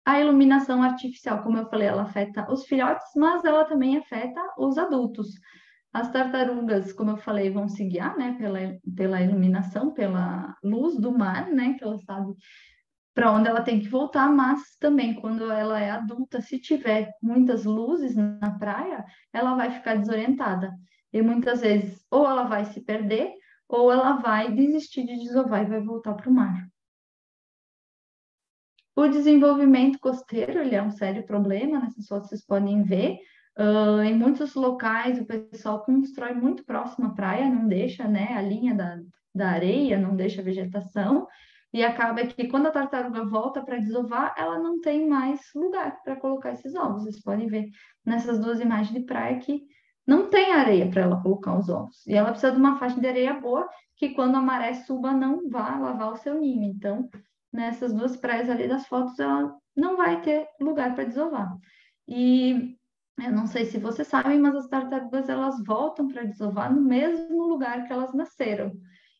A iluminação artificial, como eu falei, ela afeta os filhotes, mas ela também afeta os adultos. As tartarugas, como eu falei, vão se guiar, né, pela iluminação, pela luz do mar, né, que ela sabe para onde ela tem que voltar, mas também quando ela é adulta, se tiver muitas luzes na praia, ela vai ficar desorientada. E muitas vezes, ou ela vai se perder, ou ela vai desistir de desovar e vai voltar para o mar. O desenvolvimento costeiro, ele é um sério problema, nessas fotos vocês podem ver. Em muitos locais, o pessoal constrói muito próximo à praia, não deixa, né, a linha da areia, não deixa a vegetação, e acaba que quando a tartaruga volta para desovar, ela não tem mais lugar para colocar esses ovos. Vocês podem ver nessas duas imagens de praia que não tem areia para ela colocar os ovos. E ela precisa de uma faixa de areia boa, que quando a maré suba, não vá lavar o seu ninho. Então, nessas duas praias ali das fotos, ela não vai ter lugar para desovar. E eu não sei se vocês sabem, mas as tartarugas elas voltam para desovar no mesmo lugar que elas nasceram.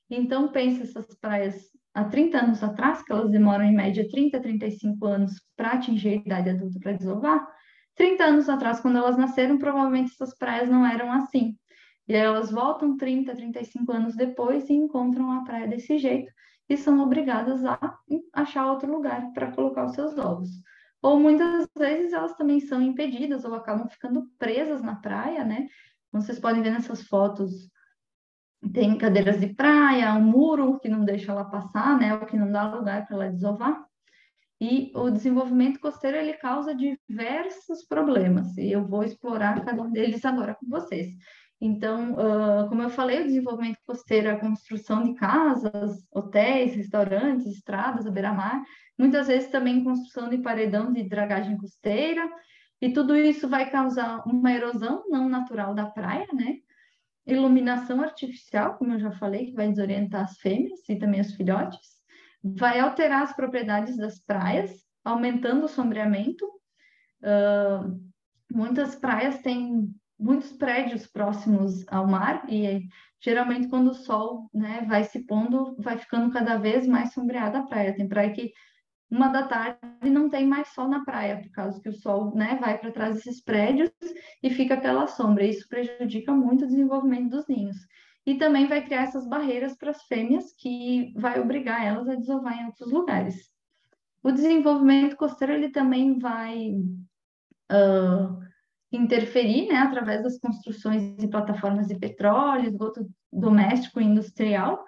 Então, pensa essas praias há 30 anos atrás, que elas demoram em média 30 a 35 anos para atingir a idade adulta para desovar. 30 anos atrás, quando elas nasceram, provavelmente essas praias não eram assim. E aí elas voltam 30, 35 anos depois e encontram a praia desse jeito e são obrigadas a achar outro lugar para colocar os seus ovos. Ou muitas vezes elas também são impedidas ou acabam ficando presas na praia, né? Como vocês podem ver nessas fotos, tem cadeiras de praia, um muro que não deixa ela passar, né? O que não dá lugar para ela desovar. E o desenvolvimento costeiro ele causa diversos problemas, e eu vou explorar cada um deles agora com vocês. Então, como eu falei, o desenvolvimento costeiro é a construção de casas, hotéis, restaurantes, estradas à beira-mar, muitas vezes também construção de paredão de dragagem costeira, e tudo isso vai causar uma erosão não natural da praia, né? Iluminação artificial, como eu já falei, que vai desorientar as fêmeas e também os filhotes, vai alterar as propriedades das praias, aumentando o sombreamento. Muitas praias têm muitos prédios próximos ao mar e geralmente quando o sol, né, vai se pondo, vai ficando cada vez mais sombreada a praia. Tem praia que 1 da tarde não tem mais sol na praia, por causa que o sol, né, vai para trás desses prédios e fica aquela sombra. Isso prejudica muito o desenvolvimento dos ninhos. E também vai criar essas barreiras para as fêmeas, que vai obrigar elas a desovar em outros lugares. O desenvolvimento costeiro, ele também vai interferir, né, através das construções de plataformas de petróleo, esgoto doméstico e industrial,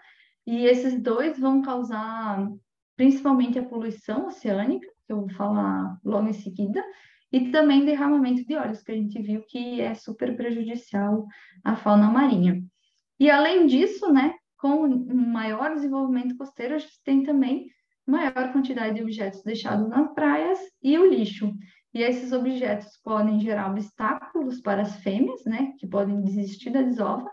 e esses dois vão causar principalmente a poluição oceânica, que eu vou falar logo em seguida, e também derramamento de óleos, que a gente viu que é super prejudicial à fauna marinha. E além disso, né, com um maior desenvolvimento costeiro, a gente tem também maior quantidade de objetos deixados nas praias e o lixo. E esses objetos podem gerar obstáculos para as fêmeas, né, que podem desistir da desova,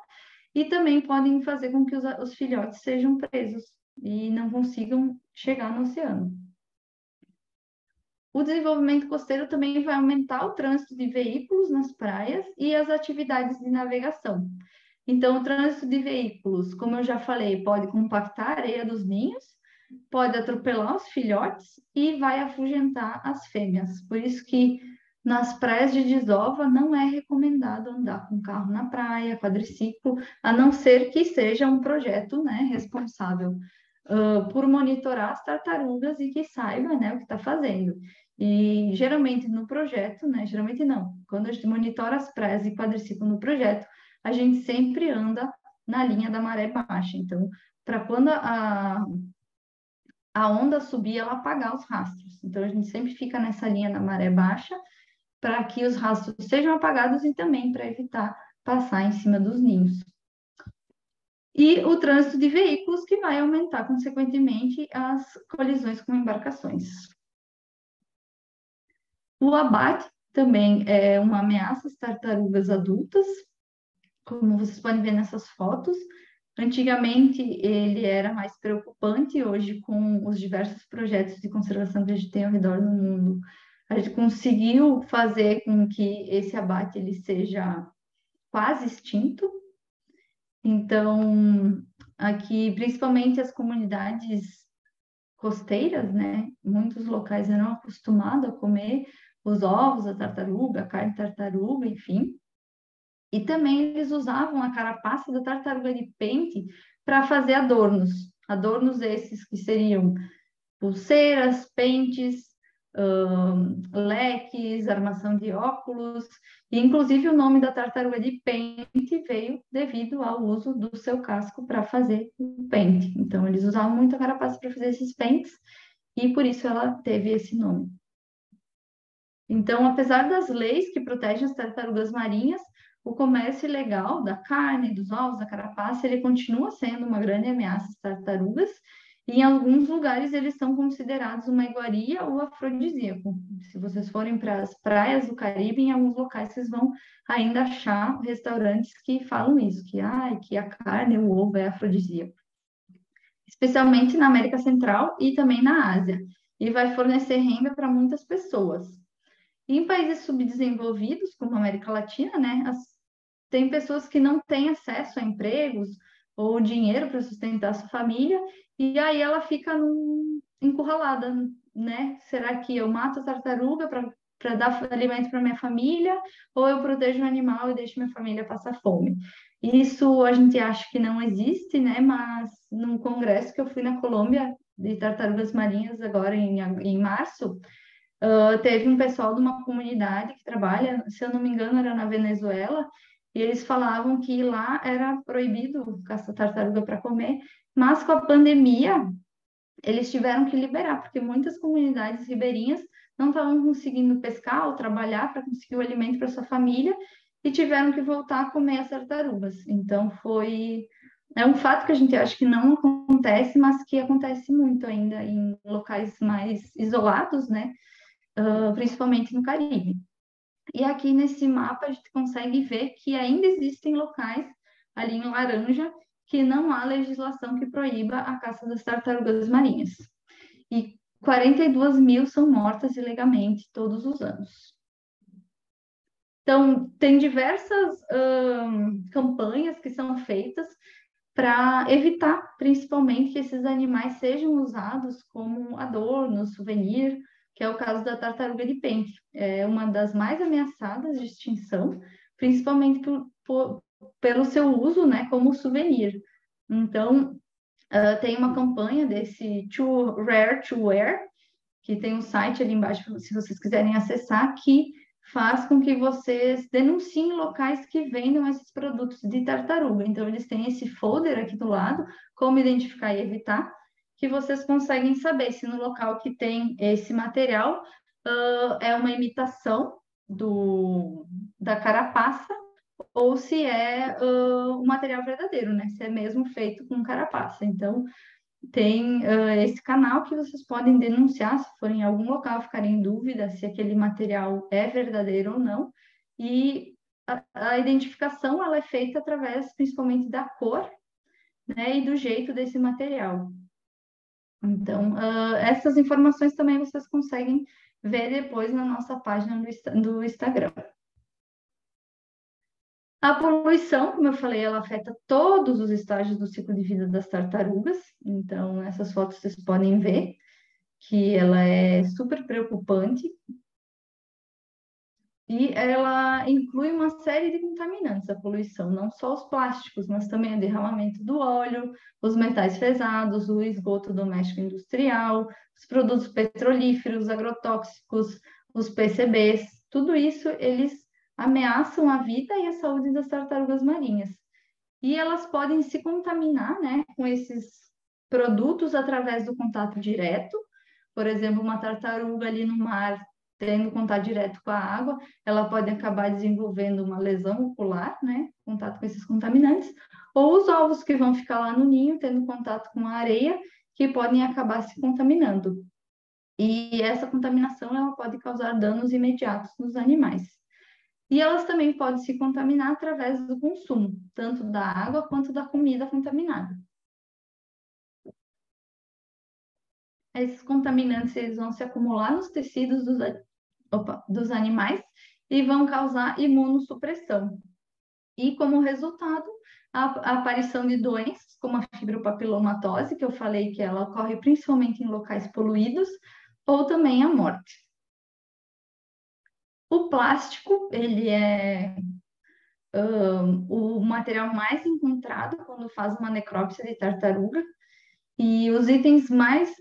e também podem fazer com que os filhotes sejam presos e não consigam chegar no oceano. O desenvolvimento costeiro também vai aumentar o trânsito de veículos nas praias e as atividades de navegação. Então, o trânsito de veículos, como eu já falei, pode compactar a areia dos ninhos, pode atropelar os filhotes e vai afugentar as fêmeas. Por isso que nas praias de desova não é recomendado andar com carro na praia, quadriciclo, a não ser que seja um projeto, né, responsável por monitorar as tartarugas e que saiba, né, o que está fazendo. E geralmente no projeto, né, geralmente não, quando a gente monitora as praias e quadriciclo no projeto, a gente sempre anda na linha da maré baixa. Então, para quando a onda subir, ela apagar os rastros. Então, a gente sempre fica nessa linha da maré baixa para que os rastros sejam apagados e também para evitar passar em cima dos ninhos. E o trânsito de veículos, que vai aumentar, consequentemente, as colisões com embarcações. O abate também é uma ameaça às tartarugas adultas, como vocês podem ver nessas fotos. Antigamente ele era mais preocupante, hoje com os diversos projetos de conservação que a gente tem ao redor do mundo, a gente conseguiu fazer com que esse abate ele seja quase extinto. Então, aqui, principalmente as comunidades costeiras, né? Muitos locais eram acostumados a comer os ovos da tartaruga, a carne de tartaruga, enfim. E também eles usavam a carapaça da tartaruga de pente para fazer adornos. Adornos esses que seriam pulseiras, pentes, leques, armação de óculos. E, inclusive, o nome da tartaruga de pente veio devido ao uso do seu casco para fazer o pente. Então, eles usavam muito a carapaça para fazer esses pentes e por isso ela teve esse nome. Então, apesar das leis que protegem as tartarugas marinhas, o comércio ilegal da carne, dos ovos, da carapaça, ele continua sendo uma grande ameaça às tartarugas, e em alguns lugares eles são considerados uma iguaria ou afrodisíaco. Se vocês forem para as praias do Caribe, em alguns locais vocês vão ainda achar restaurantes que falam isso, que a carne, o ovo é afrodisíaco. Especialmente na América Central e também na Ásia, e vai fornecer renda para muitas pessoas. E em países subdesenvolvidos, como a América Latina, né, tem pessoas que não têm acesso a empregos ou dinheiro para sustentar a sua família, e aí ela fica encurralada, né? Será que eu mato a tartaruga para dar alimento para minha família, ou eu protejo o animal e deixo minha família passar fome? Isso a gente acha que não existe, né? Mas num congresso que eu fui na Colômbia de tartarugas marinhas agora em março, teve um pessoal de uma comunidade que trabalha, se eu não me engano, era na Venezuela, e eles falavam que lá era proibido caçar tartaruga para comer, mas com a pandemia eles tiveram que liberar, porque muitas comunidades ribeirinhas não estavam conseguindo pescar ou trabalhar para conseguir o alimento para sua família e tiveram que voltar a comer as tartarugas. Então é um fato que a gente acha que não acontece, mas que acontece muito ainda em locais mais isolados, né? Principalmente no Caribe. E aqui nesse mapa a gente consegue ver que ainda existem locais ali em laranja que não há legislação que proíba a caça das tartarugas marinhas. E 42 mil são mortas ilegalmente todos os anos. Então, tem diversas campanhas que são feitas para evitar, principalmente, que esses animais sejam usados como adorno, souvenir, que é o caso da tartaruga de pente. É uma das mais ameaçadas de extinção, principalmente pelo seu uso, né, como souvenir. Então, tem uma campanha desse Too Rare to Wear, que tem um site ali embaixo, se vocês quiserem acessar, que faz com que vocês denunciem locais que vendam esses produtos de tartaruga. Então, eles têm esse folder aqui do lado, como identificar e evitar, que vocês conseguem saber se no local que tem esse material é uma imitação da carapaça ou se é um material verdadeiro, né? Se é mesmo feito com carapaça. Então, tem esse canal que vocês podem denunciar se forem em algum local, ficarem em dúvida se aquele material é verdadeiro ou não. E a identificação ela é feita através principalmente da cor, né, e do jeito desse material. Então, essas informações também vocês conseguem ver depois na nossa página do Instagram. A poluição, como eu falei, ela afeta todos os estágios do ciclo de vida das tartarugas. Então, essas fotos vocês podem ver que ela é super preocupante e ela inclui uma série de contaminantes, a poluição, não só os plásticos, mas também o derramamento do óleo, os metais pesados, o esgoto doméstico industrial, os produtos petrolíferos, agrotóxicos, os PCBs, tudo isso eles ameaçam a vida e a saúde das tartarugas marinhas. E elas podem se contaminar, né, com esses produtos através do contato direto. Por exemplo, uma tartaruga ali no mar, tendo contato direto com a água, ela pode acabar desenvolvendo uma lesão ocular, né, contato com esses contaminantes, ou os ovos que vão ficar lá no ninho, tendo contato com a areia, que podem acabar se contaminando. E essa contaminação ela pode causar danos imediatos nos animais. E elas também podem se contaminar através do consumo, tanto da água quanto da comida contaminada. Esses contaminantes eles vão se acumular nos tecidos dos animais e vão causar imunossupressão. E, como resultado, a aparição de doenças, como a fibropapilomatose, que eu falei que ela ocorre principalmente em locais poluídos, ou também a morte. O plástico, ele é o material mais encontrado quando faz uma necrópsia de tartaruga. E os itens mais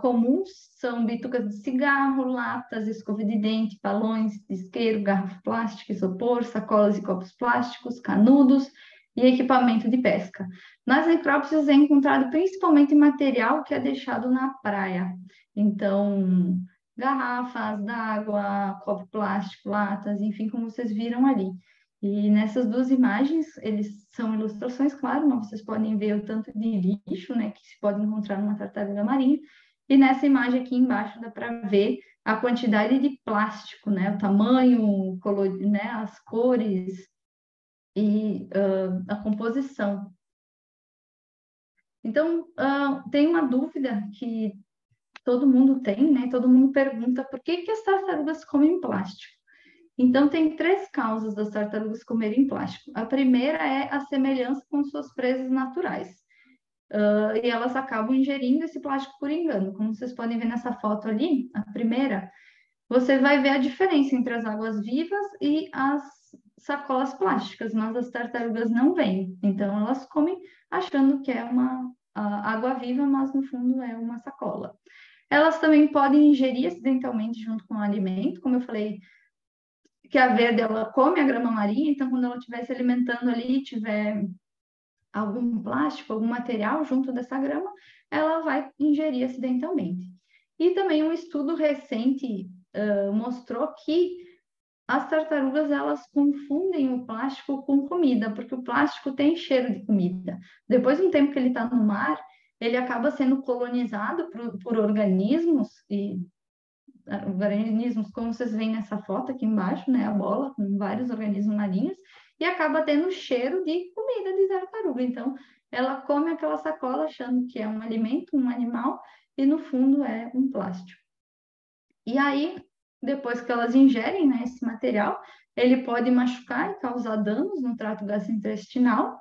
comuns são bitucas de cigarro, latas, escova de dente, balões, isqueiro, garrafa plástica, isopor, sacolas e copos plásticos, canudos e equipamento de pesca. Nas necrópsias é encontrado principalmente material que é deixado na praia. Então, garrafas d'água, copo plástico, latas, enfim, como vocês viram ali. E nessas duas imagens, eles são ilustrações, claro, mas vocês podem ver o tanto de lixo, né, que se pode encontrar numa tartaruga marinha. E nessa imagem aqui embaixo dá para ver a quantidade de plástico, né, o tamanho, né, as cores e a composição. Então, tem uma dúvida que todo mundo tem, né? Todo mundo pergunta por que as tartarugas comem plástico. Então, tem 3 causas das tartarugas comerem plástico. A primeira é a semelhança com suas presas naturais. E elas acabam ingerindo esse plástico por engano. Como vocês podem ver nessa foto ali, a primeira, você vai ver a diferença entre as águas vivas e as sacolas plásticas, mas as tartarugas não veem. Então, elas comem achando que é uma água viva, mas no fundo é uma sacola. Elas também podem ingerir acidentalmente junto com o alimento, como eu falei, que a verde ela come a grama marinha, então quando ela estiver se alimentando ali, tiver algum plástico, algum material junto dessa grama, ela vai ingerir acidentalmente. E também um estudo recente mostrou que as tartarugas elas confundem o plástico com comida, porque o plástico tem cheiro de comida. Depois de um tempo que ele está no mar, ele acaba sendo colonizado por organismos e organismos, como vocês veem nessa foto aqui embaixo, né, a bola com vários organismos marinhos, e acaba tendo cheiro de comida de tartaruga. Então, ela come aquela sacola achando que é um alimento, um animal, e no fundo é um plástico. E aí, depois que elas ingerem, né, esse material, ele pode machucar e causar danos no trato gastrointestinal,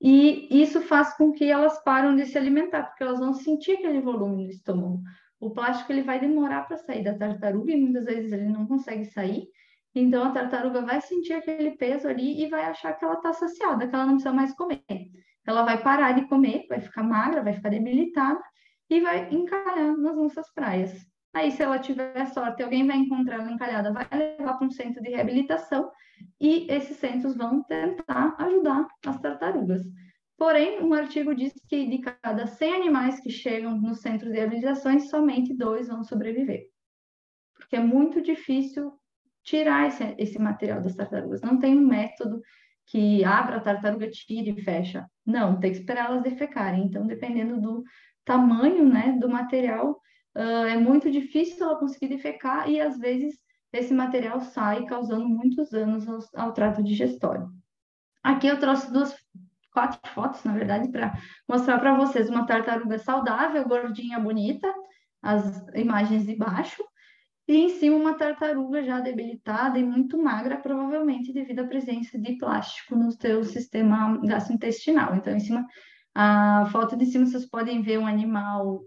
e isso faz com que elas param de se alimentar, porque elas vão sentir aquele volume no estômago. O plástico ele vai demorar para sair da tartaruga e muitas vezes ele não consegue sair. Então a tartaruga vai sentir aquele peso ali e vai achar que ela está saciada, que ela não precisa mais comer. Ela vai parar de comer, vai ficar magra, vai ficar debilitada e vai encalhar nas nossas praias. Aí, se ela tiver sorte, alguém vai encontrar ela encalhada, vai levar para um centro de reabilitação e esses centros vão tentar ajudar as tartarugas. Porém, um artigo diz que de cada 100 animais que chegam no centro de reabilitações, somente 2 vão sobreviver. Porque é muito difícil tirar esse material das tartarugas. Não tem um método que abra a tartaruga, tire e fecha. Não, tem que esperar elas defecarem. Então, dependendo do tamanho, né, do material, é muito difícil ela conseguir defecar e, às vezes, esse material sai causando muitos danos ao trato digestório. Aqui eu trouxe 4 fotos, na verdade, para mostrar para vocês uma tartaruga saudável, gordinha, bonita, as imagens de baixo, e em cima uma tartaruga já debilitada e muito magra, provavelmente devido à presença de plástico no seu sistema gastrointestinal. Então, em cima, a foto de cima vocês podem ver um animal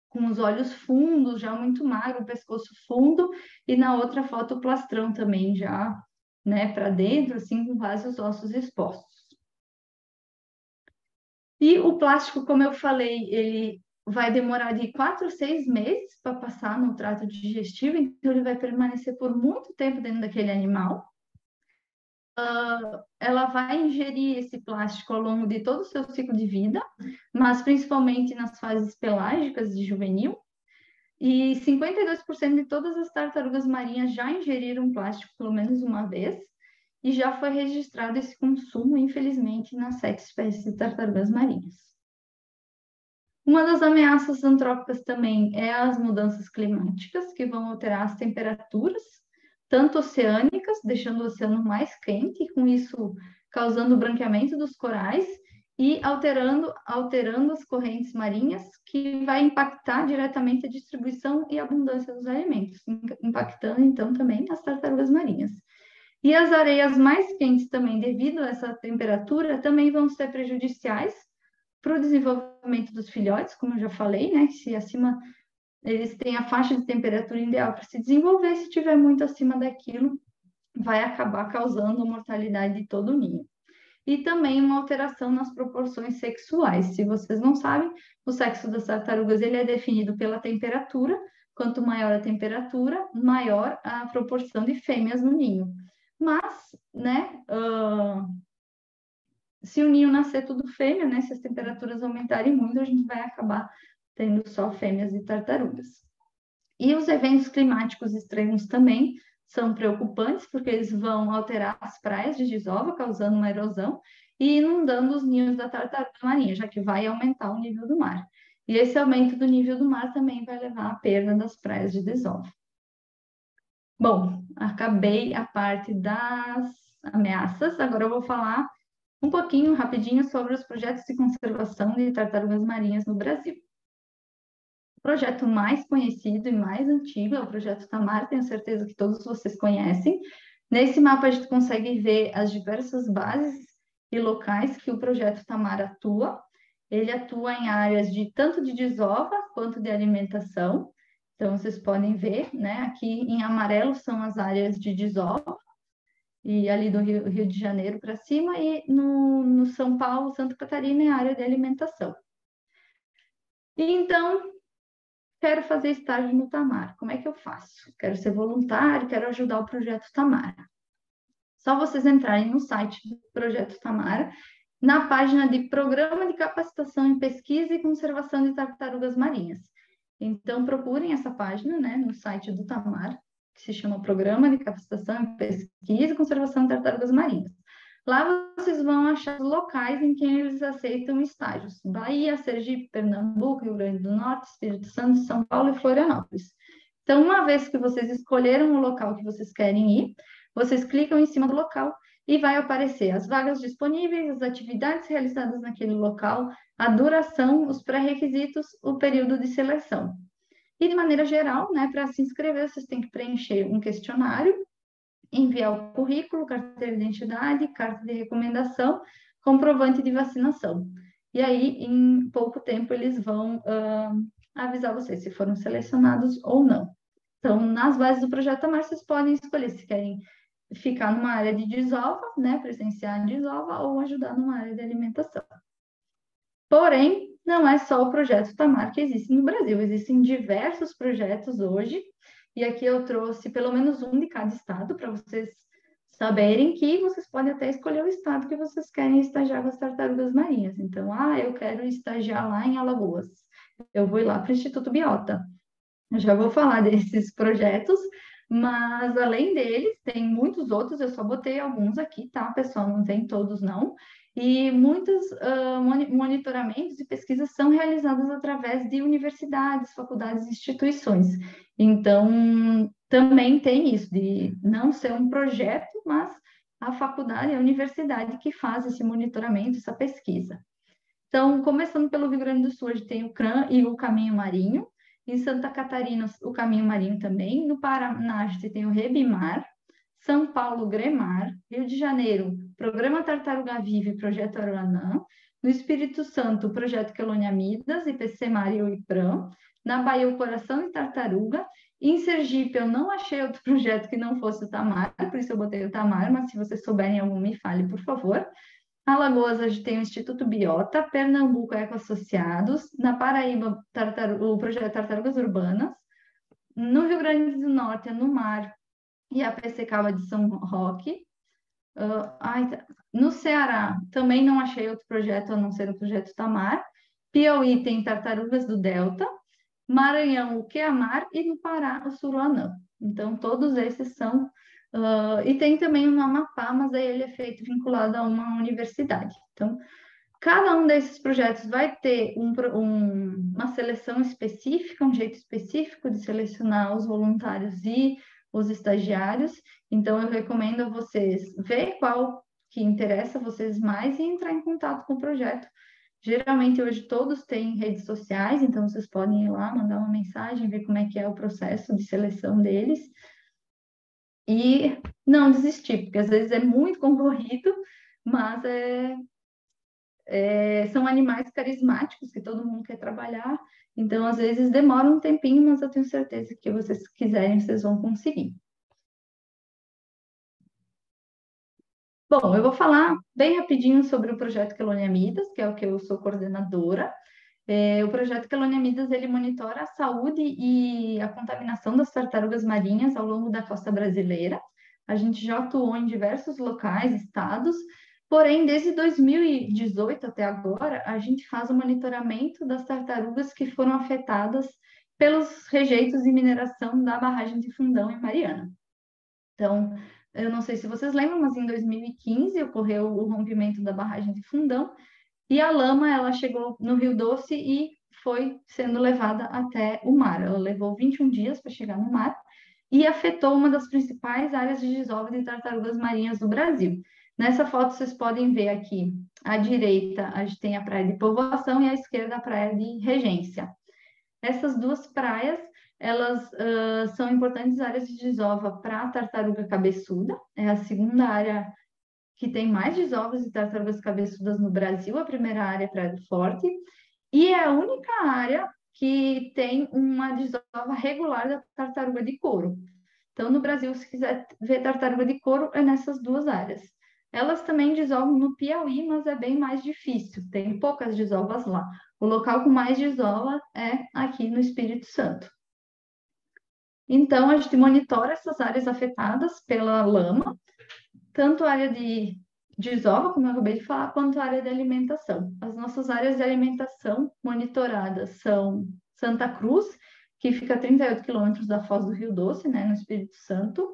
com os olhos fundos, já muito magro, o pescoço fundo, e na outra foto o plastrão também já, né, para dentro, assim, com vários ossos expostos. E o plástico, como eu falei, ele vai demorar de 4 a 6 meses para passar no trato digestivo, então ele vai permanecer por muito tempo dentro daquele animal. Ela vai ingerir esse plástico ao longo de todo o seu ciclo de vida, mas principalmente nas fases pelágicas de juvenil. E 52% de todas as tartarugas marinhas já ingeriram plástico pelo menos uma vez, e já foi registrado esse consumo, infelizmente, nas 7 espécies de tartarugas marinhas. Uma das ameaças antrópicas também é as mudanças climáticas, que vão alterar as temperaturas, tanto oceânicas, deixando o oceano mais quente, e com isso causando o branqueamento dos corais, e alterando as correntes marinhas, que vai impactar diretamente a distribuição e abundância dos alimentos, impactando então também as tartarugas marinhas. E as areias mais quentes também, devido a essa temperatura, também vão ser prejudiciais para o desenvolvimento dos filhotes, como eu já falei, né? Se acima eles têm a faixa de temperatura ideal para se desenvolver, se tiver muito acima daquilo, vai acabar causando a mortalidade de todo o ninho. E também uma alteração nas proporções sexuais. Se vocês não sabem, o sexo das tartarugas ele é definido pela temperatura. Quanto maior a temperatura, maior a proporção de fêmeas no ninho. Mas, né, se o ninho nascer tudo fêmea, né, se as temperaturas aumentarem muito, a gente vai acabar tendo só fêmeas e tartarugas. E os eventos climáticos extremos também são preocupantes, porque eles vão alterar as praias de desova, causando uma erosão e inundando os ninhos da tartaruga marinha, já que vai aumentar o nível do mar. E esse aumento do nível do mar também vai levar à perda das praias de desova. Bom, acabei a parte das ameaças, agora eu vou falar um pouquinho, rapidinho, sobre os projetos de conservação de tartarugas marinhas no Brasil. O projeto mais conhecido e mais antigo é o Projeto Tamar, tenho certeza que todos vocês conhecem. Nesse mapa a gente consegue ver as diversas bases e locais que o Projeto Tamar atua. Ele atua em áreas tanto de desova quanto de alimentação. Então, vocês podem ver, né? Aqui em amarelo são as áreas de desova, e ali do Rio de Janeiro para cima, e no São Paulo, Santa Catarina é a área de alimentação. E então, quero fazer estágio no Tamar. Como é que eu faço? Quero ser voluntário, quero ajudar o Projeto Tamar. Só vocês entrarem no site do Projeto Tamar, na página de Programa de Capacitação em Pesquisa e Conservação de Tartarugas Marinhas. Então, procurem essa página, né, no site do Tamar, que se chama Programa de Capacitação em Pesquisa e Conservação de Tartarugas Marinhas. Lá vocês vão achar os locais em que eles aceitam estágios: Bahia, Sergipe, Pernambuco, Rio Grande do Norte, Espírito Santo, São Paulo e Florianópolis. Então, uma vez que vocês escolheram o local que vocês querem ir, vocês clicam em cima do local e vai aparecer as vagas disponíveis, as atividades realizadas naquele local, a duração, os pré-requisitos, o período de seleção. E, de maneira geral, né, para se inscrever, vocês têm que preencher um questionário, enviar o currículo, carteira de identidade, carta de recomendação, comprovante de vacinação. E aí, em pouco tempo, eles vão avisar vocês se foram selecionados ou não. Então, nas bases do Projeto Tamar, vocês podem escolher se querem ficar numa área de desova, né, presenciar a desova, ou ajudar numa área de alimentação. Porém, não é só o Projeto Tamar que existe no Brasil, existem diversos projetos hoje, e aqui eu trouxe pelo menos um de cada estado, para vocês saberem que vocês podem até escolher o estado que vocês querem estagiar com as tartarugas marinhas. Então, eu quero estagiar lá em Alagoas, eu vou ir lá para o Instituto Biota. Eu já vou falar desses projetos, mas além deles, tem muitos outros, eu só botei alguns aqui, tá, pessoal? Não tem todos, não. E muitos monitoramentos e pesquisas são realizados através de universidades, faculdades e instituições. Então, também tem isso, de não ser um projeto, mas a faculdade, a universidade que faz esse monitoramento, essa pesquisa. Então, começando pelo Rio Grande do Sul, a gente tem o CRAM e o Caminho Marinho. Em Santa Catarina, o Caminho Marinho também. No Paraná, a gente tem o Rebimar. São Paulo, Gremar. Rio de Janeiro, Programa Tartaruga Viva e Projeto Aruanã. No Espírito Santo, o Projeto Quelônia-Midas, IPCMar e o IPRAM. Na Bahia, o Coração de Tartaruga. Em Sergipe, eu não achei outro projeto que não fosse o Tamar, por isso eu botei o Tamar, mas se vocês souberem algum, me fale, por favor. Alagoas, a gente tem o Instituto Biota, Pernambuco, Ecoassociados, na Paraíba, o projeto Tartarugas Urbanas, no Rio Grande do Norte, no Mar e a PCCABA de São Roque. No Ceará, também não achei outro projeto a não ser o projeto Tamar. Piauí tem Tartarugas do Delta, Maranhão, o Queamar e no Pará, o Suruanã. Então, todos esses são... e tem também um Amapá, mas aí ele é feito vinculado a uma universidade. Então, Cada um desses projetos vai ter uma seleção específica, um jeito específico de selecionar os voluntários e os estagiários. Então, eu recomendo a vocês ver qual que interessa a vocês mais e entrar em contato com o projeto. Geralmente, hoje, todos têm redes sociais, então vocês podem ir lá, mandar uma mensagem, ver como é que é o processo de seleção deles. E não desistir, porque às vezes é muito concorrido, mas são animais carismáticos que todo mundo quer trabalhar, então às vezes demora um tempinho, mas eu tenho certeza que vocês quiserem, vocês vão conseguir. Bom, eu vou falar bem rapidinho sobre o projeto Queloniamidas, que é o que eu sou coordenadora. O projeto Queloniamidas, ele monitora a saúde e a contaminação das tartarugas marinhas ao longo da costa brasileira. A gente já atuou em diversos locais, estados, porém, desde 2018 até agora, a gente faz o monitoramento das tartarugas que foram afetadas pelos rejeitos de mineração da barragem de Fundão em Mariana. Então, eu não sei se vocês lembram, mas em 2015 ocorreu o rompimento da barragem de Fundão e a lama, ela chegou no Rio Doce e foi sendo levada até o mar. Ela levou 21 dias para chegar no mar e afetou uma das principais áreas de desova de tartarugas marinhas do Brasil. Nessa foto, vocês podem ver aqui, à direita, a gente tem a praia de Povoação e à esquerda a praia de Regência. Essas duas praias, elas são importantes áreas de desova para a tartaruga cabeçuda, é a segunda área que tem mais desovas de tartarugas cabeçudas no Brasil, a primeira área é Praia do Forte, e é a única área que tem uma desova regular da tartaruga de couro. Então, no Brasil, se quiser ver tartaruga de couro, é nessas duas áreas. Elas também desovam no Piauí, mas é bem mais difícil, tem poucas desovas lá. O local com mais desova é aqui no Espírito Santo. Então, a gente monitora essas áreas afetadas pela lama, tanto a área de desova, como eu acabei de falar, quanto a área de alimentação. As nossas áreas de alimentação monitoradas são Santa Cruz, que fica a 38 quilômetros da Foz do Rio Doce, né, no Espírito Santo,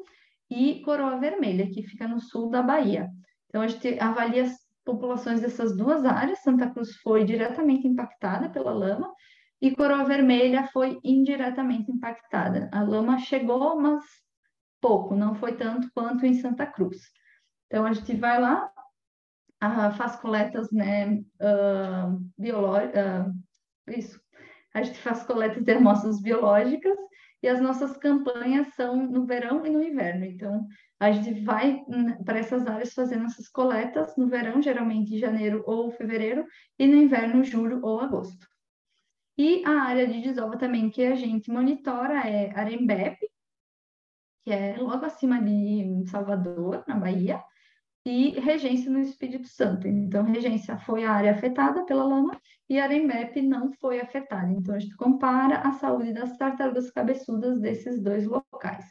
e Coroa Vermelha, que fica no sul da Bahia. Então, a gente avalia as populações dessas duas áreas. Santa Cruz foi diretamente impactada pela lama e Coroa Vermelha foi indiretamente impactada. A lama chegou, mas pouco, não foi tanto quanto em Santa Cruz. Então, a gente vai lá, faz coletas, né, biológicas, isso, a gente faz coletas de amostras biológicas e as nossas campanhas são no verão e no inverno. Então, a gente vai para essas áreas fazendo essas coletas no verão, geralmente em janeiro ou fevereiro, e no inverno, julho ou agosto. E a área de desova também que a gente monitora é Arembepe, que é logo acima de Salvador, na Bahia, e Regência no Espírito Santo. Então, Regência foi a área afetada pela lama e Arembepe não foi afetada. Então, a gente compara a saúde das tartarugas cabeçudas desses dois locais.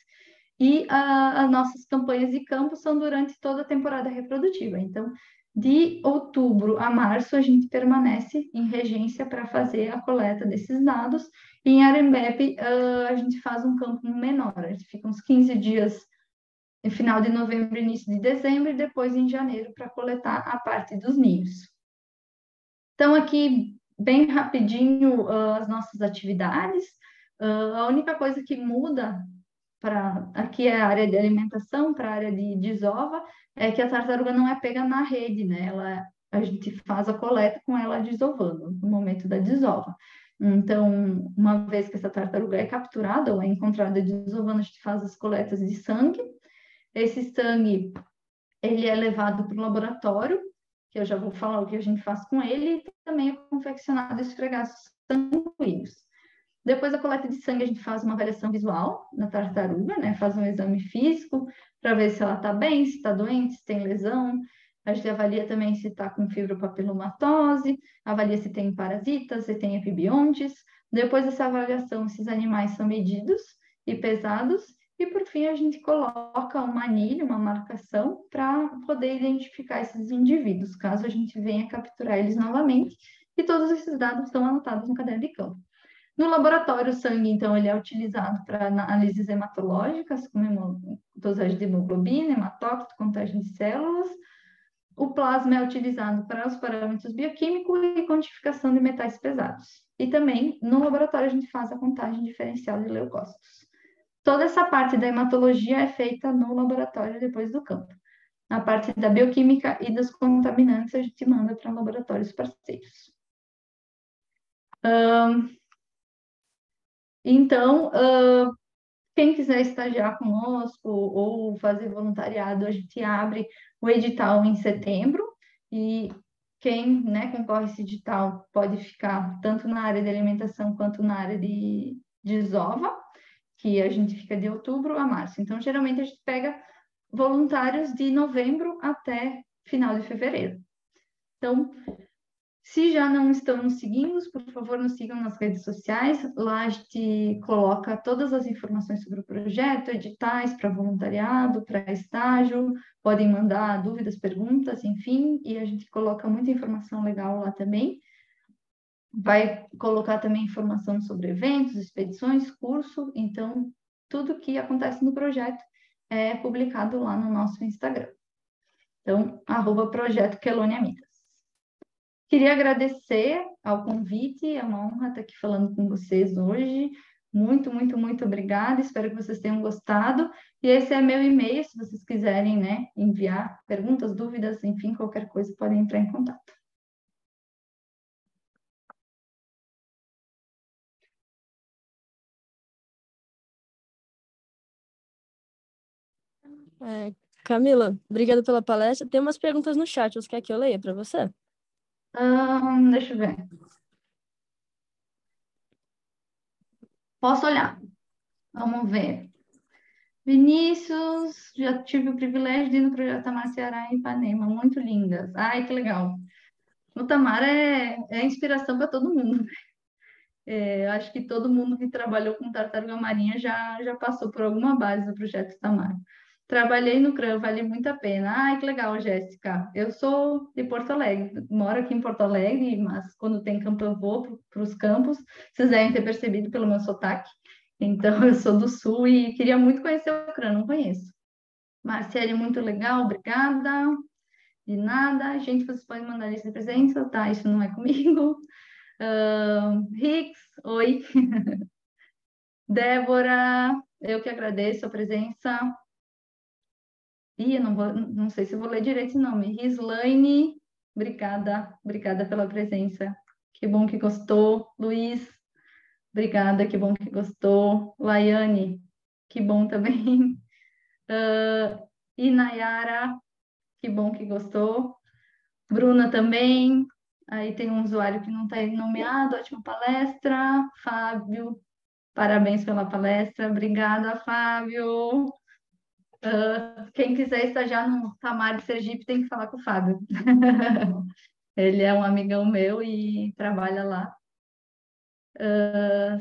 E as nossas campanhas de campo são durante toda a temporada reprodutiva. Então, de outubro a março, a gente permanece em Regência para fazer a coleta desses dados. E em Arembepe, a gente faz um campo menor. A gente fica uns 15 dias no final de novembro, início de dezembro, e depois em janeiro para coletar a parte dos ninhos. Então, aqui, bem rapidinho, as nossas atividades. A única coisa que muda aqui é a área de alimentação, para a área de desova, é que a tartaruga não é pega na rede, né? A gente faz a coleta com ela desovando, no momento da desova. Então, uma vez que essa tartaruga é capturada ou é encontrada desovando, a gente faz as coletas de sangue. Esse sangue, ele é levado para o laboratório, que eu já vou falar o que a gente faz com ele, e também é confeccionado esfregaços sanguíneos. Depois da coleta de sangue, a gente faz uma avaliação visual na tartaruga, né? Faz um exame físico para ver se ela está bem, se está doente, se tem lesão. A gente avalia também se está com fibropapilomatose, avalia se tem parasitas, se tem epibiontes. Depois dessa avaliação, esses animais são medidos e pesados. E, por fim, a gente coloca uma anilha, uma marcação, para poder identificar esses indivíduos, caso a gente venha capturar eles novamente. E todos esses dados estão anotados no caderno de campo. No laboratório, o sangue, então, ele é utilizado para análises hematológicas, como dosagem de hemoglobina, hematócrito, contagem de células. O plasma é utilizado para os parâmetros bioquímicos e quantificação de metais pesados. E também, no laboratório, a gente faz a contagem diferencial de leucócitos. Toda essa parte da hematologia é feita no laboratório depois do campo. A parte da bioquímica e dos contaminantes a gente manda para laboratórios parceiros. Então, quem quiser estagiar conosco ou fazer voluntariado, a gente abre o edital em setembro e quem, né, concorre a esse edital pode ficar tanto na área de alimentação quanto na área de desova, que a gente fica de outubro a março. Então, geralmente a gente pega voluntários de novembro até final de fevereiro. Então, se já não estão nos seguindo, por favor, nos sigam nas redes sociais. Lá a gente coloca todas as informações sobre o projeto, editais para voluntariado, para estágio, podem mandar dúvidas, perguntas, enfim, e a gente coloca muita informação legal lá também. Vai colocar também informação sobre eventos, expedições, curso, então tudo que acontece no projeto é publicado lá no nosso Instagram. Então, @projeto Quelônia Amigas. Queria agradecer ao convite, é uma honra estar aqui falando com vocês hoje. Muito, muito, muito obrigada. Espero que vocês tenham gostado. E esse é meu e-mail, se vocês quiserem, né, enviar perguntas, dúvidas, enfim, qualquer coisa, podem entrar em contato. Camila, obrigada pela palestra. Tem umas perguntas no chat. Você quer que eu leia para você? Deixa eu ver. Posso olhar? Vamos ver. Vinícius, já tive o privilégio de ir no projeto Tamar Ceará em Ipanema, muito lindas. Ai, que legal. O Tamar é inspiração para todo mundo. Acho que todo mundo que trabalhou com tartaruga marinha já passou por alguma base do projeto Tamar. Trabalhei no CRAM, vale muito a pena. Ai, que legal, Jéssica. Eu sou de Porto Alegre, moro aqui em Porto Alegre, mas quando tem campo eu vou para os campos. Vocês devem ter percebido pelo meu sotaque. Então, eu sou do Sul e queria muito conhecer o CRAM, não conheço. Marcele, muito legal, obrigada. De nada. Gente, vocês podem mandar lista de presença, tá? Isso não é comigo. Rix, oi. Débora, eu que agradeço a presença. Eu não sei se eu vou ler direito esse nome. Rislaine, obrigada pela presença. Que bom que gostou. Luiz, obrigada, que bom que gostou. Laiane, que bom também. E Nayara, que bom que gostou. Bruna também. Aí tem um usuário que não está nomeado, ótima palestra. Fábio, parabéns pela palestra. Obrigada, Fábio. Quem quiser estagiar no Tamar de Sergipe tem que falar com o Fábio. Ele é um amigão meu e trabalha lá.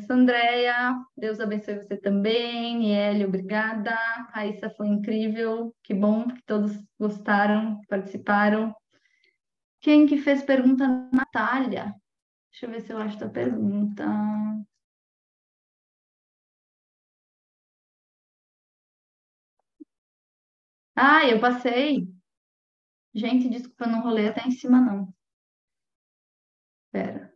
Sandreia, Deus abençoe você também. Niele, obrigada. Raíssa, foi incrível. Que bom que todos gostaram, participaram. Quem que fez pergunta? Natália. Deixa eu ver se eu acho a pergunta. Eu passei. Gente, desculpa, não rolei até em cima, não. Pera.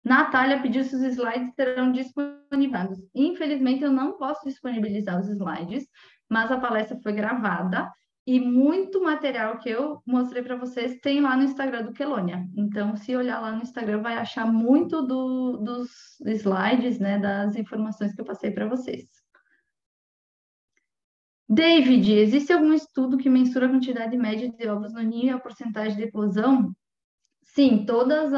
Natália pediu se os slides serão disponibilizados. Infelizmente, eu não posso disponibilizar os slides, mas a palestra foi gravada e muito material que eu mostrei para vocês tem lá no Instagram do Quelônia. Então, se olhar lá no Instagram, vai achar muito dos slides, né, das informações que eu passei para vocês. David, existe algum estudo que mensura a quantidade média de ovos no ninho e a porcentagem de eclosão? Sim, todos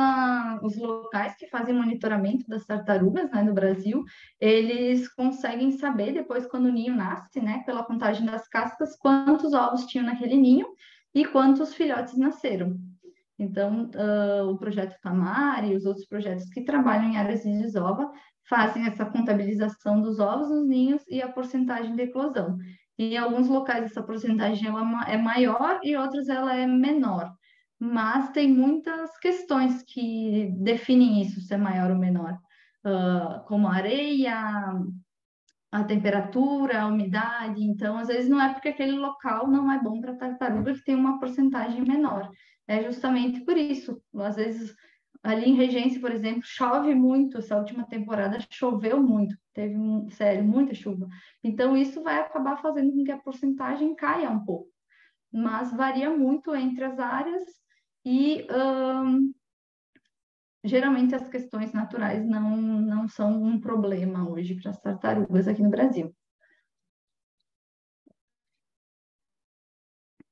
os locais que fazem monitoramento das tartarugas, né, no Brasil, eles conseguem saber depois quando o ninho nasce, né, pela contagem das cascas, quantos ovos tinham naquele ninho e quantos filhotes nasceram. Então, o projeto Tamar e os outros projetos que trabalham em áreas de desova fazem essa contabilização dos ovos nos ninhos e a porcentagem de eclosão. E em alguns locais essa porcentagem é maior e outros ela é menor. Mas tem muitas questões que definem isso, se é maior ou menor, como areia, a temperatura, a umidade. Então, às vezes, não é porque aquele local não é bom para tartaruga que tem uma porcentagem menor. É justamente por isso. Às vezes, ali em Regência, por exemplo, chove muito. Essa última temporada choveu muito. Teve, sério, muita chuva. Então, isso vai acabar fazendo com que a porcentagem caia um pouco. Mas varia muito entre as áreas e geralmente as questões naturais não são um problema hoje para as tartarugas aqui no Brasil.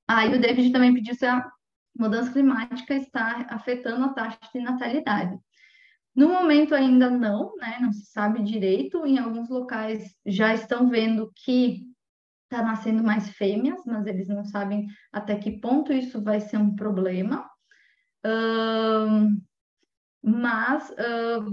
E o David também pediu se a mudança climática está afetando a taxa de natalidade. No momento ainda não, né? Não se sabe direito. Em alguns locais já estão vendo que está nascendo mais fêmeas, mas eles não sabem até que ponto isso vai ser um problema. Mas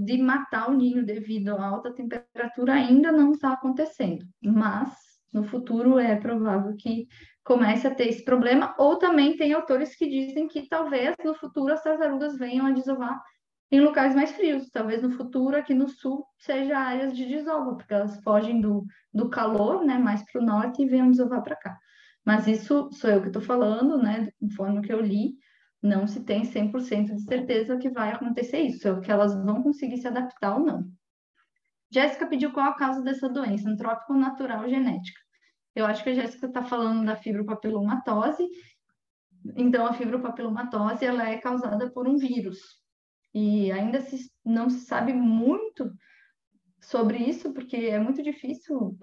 de matar o ninho devido à alta temperatura ainda não está acontecendo. Mas no futuro é provável que comece a ter esse problema, ou também tem autores que dizem que talvez no futuro as tartarugas venham a desovar em locais mais frios. Talvez no futuro aqui no sul seja áreas de desova, porque elas fogem do calor, né, mais para o norte e venham desovar para cá. Mas isso sou eu que estou falando, né, conforme o que eu li. Não se tem 100% de certeza que vai acontecer isso, é que elas vão conseguir se adaptar ou não. Jéssica pediu qual a causa dessa doença, antrópico natural genética. Eu acho que a Jéssica está falando da fibropapilomatose. Então, a fibropapilomatose ela é causada por um vírus. E ainda não se sabe muito sobre isso, porque é muito difícil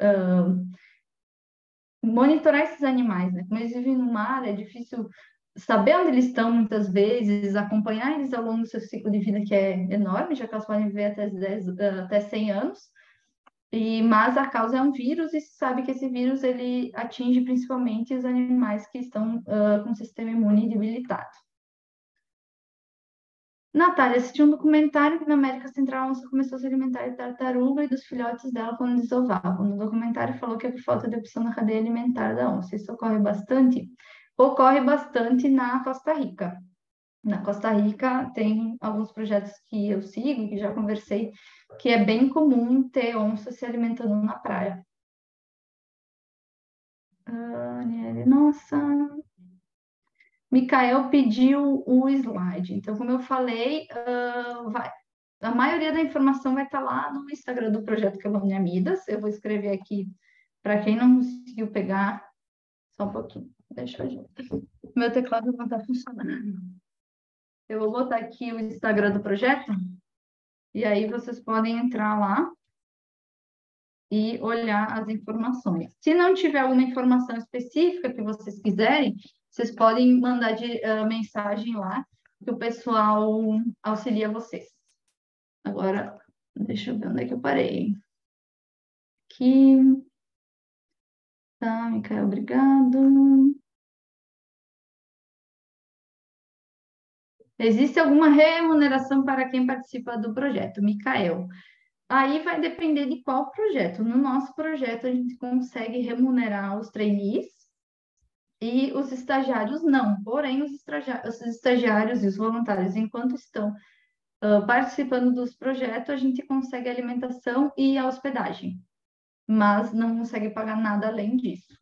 monitorar esses animais, né? Como eles vivem no mar, é difícil saber onde eles estão muitas vezes, acompanhar eles ao longo do seu ciclo de vida, que é enorme, já que elas podem viver até 100 anos. Mas a causa é um vírus e se sabe que esse vírus ele atinge principalmente os animais que estão com o sistema imune debilitado. Natália assistiu um documentário que na América Central a onça começou a se alimentar de tartaruga e dos filhotes dela quando desovavam. No documentário falou que é por falta de opção na cadeia alimentar da onça. Isso ocorre bastante? Ocorre bastante na Costa Rica. Na Costa Rica tem alguns projetos que eu sigo, que já conversei, que é bem comum ter onça se alimentando na praia. Nossa, Micael pediu o slide. Então, como eu falei, a maioria da informação vai estar lá no Instagram do Projeto Quelônia Midas. Eu vou escrever aqui para quem não conseguiu pegar. Só um pouquinho. Deixa eu... Meu teclado não está funcionando. Eu vou botar aqui o Instagram do projeto e aí vocês podem entrar lá e olhar as informações. Se não tiver alguma informação específica que vocês quiserem, vocês podem mandar mensagem lá que o pessoal auxilia vocês. Agora, deixa eu ver onde é que eu parei. Aqui. Tá, Micael, obrigado. Existe alguma remuneração para quem participa do projeto? Micael. Aí vai depender de qual projeto. No nosso projeto, a gente consegue remunerar os trainees e os estagiários não. Porém, os estagiários e os voluntários, enquanto estão participando dos projetos, a gente consegue alimentação e a hospedagem, mas não consegue pagar nada além disso.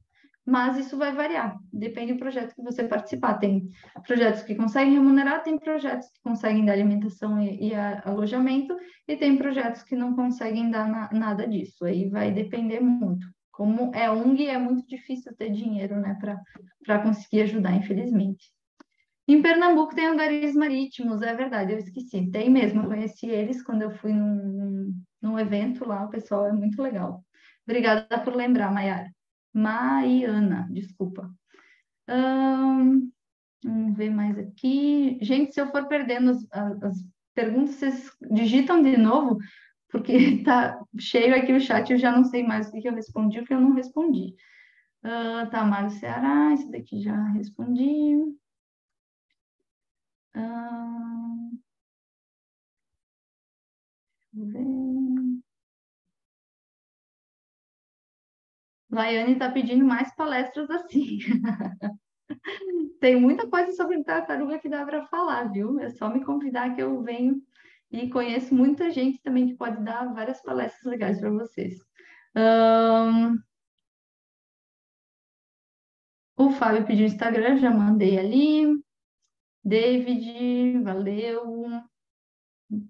Mas isso vai variar, depende do projeto que você participar. Tem projetos que conseguem remunerar, tem projetos que conseguem dar alimentação e alojamento, e tem projetos que não conseguem dar nada disso. Aí vai depender muito. Como é ONG, é muito difícil ter dinheiro, né, para conseguir ajudar, infelizmente. Em Pernambuco tem hangares marítimos, é verdade, eu esqueci. Tem mesmo, eu conheci eles quando eu fui num evento lá, o pessoal é muito legal. Obrigada por lembrar, Maiara. Mariana, desculpa. Vamos ver mais aqui. Gente, se eu for perdendo as perguntas, vocês digitam de novo, porque tá cheio aqui o chat, eu já não sei mais o que eu respondi e o que eu não respondi. Tá, Mário Ceará, esse daqui já respondi. Deixa eu ver. Laiane está pedindo mais palestras assim. Tem muita coisa sobre tartaruga que dá para falar, viu? É só me convidar que eu venho e conheço muita gente também que pode dar várias palestras legais para vocês. Ahn, o Fábio pediu o Instagram, já mandei ali. David, valeu.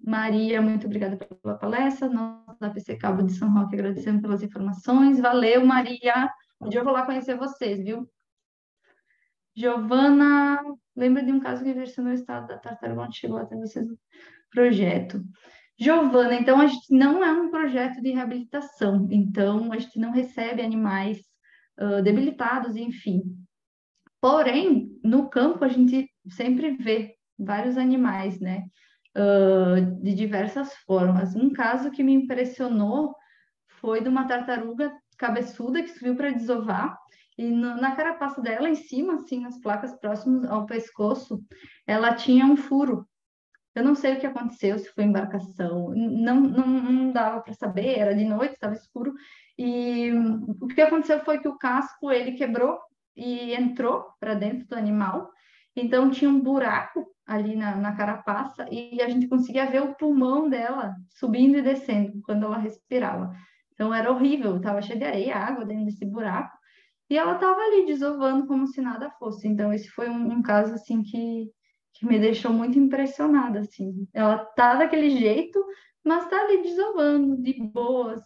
Maria, muito obrigada pela palestra. Nós da PC Cabo de São Roque agradecemos pelas informações. Valeu, Maria. Um dia eu vou lá conhecer vocês, viu? Giovana, lembra de um caso que versou no estado da tartaruga onde chegou até vocês o projeto. Giovana, então a gente não é um projeto de reabilitação, então a gente não recebe animais debilitados, enfim. Porém, no campo a gente sempre vê vários animais, né? De diversas formas. Um caso que me impressionou foi de uma tartaruga cabeçuda que subiu para desovar e na carapaça dela, em cima, assim, nas placas próximas ao pescoço, ela tinha um furo. Eu não sei o que aconteceu, se foi embarcação, não dava para saber, era de noite, estava escuro. E o que aconteceu foi que o casco ele quebrou e entrou para dentro do animal. Então tinha um buraco ali na carapaça e a gente conseguia ver o pulmão dela subindo e descendo quando ela respirava. Então era horrível, estava cheio de areia, água dentro desse buraco. E ela estava ali desovando como se nada fosse. Então esse foi um caso assim que me deixou muito impressionada, assim. Ela tá daquele jeito, mas tá ali desovando, de boas.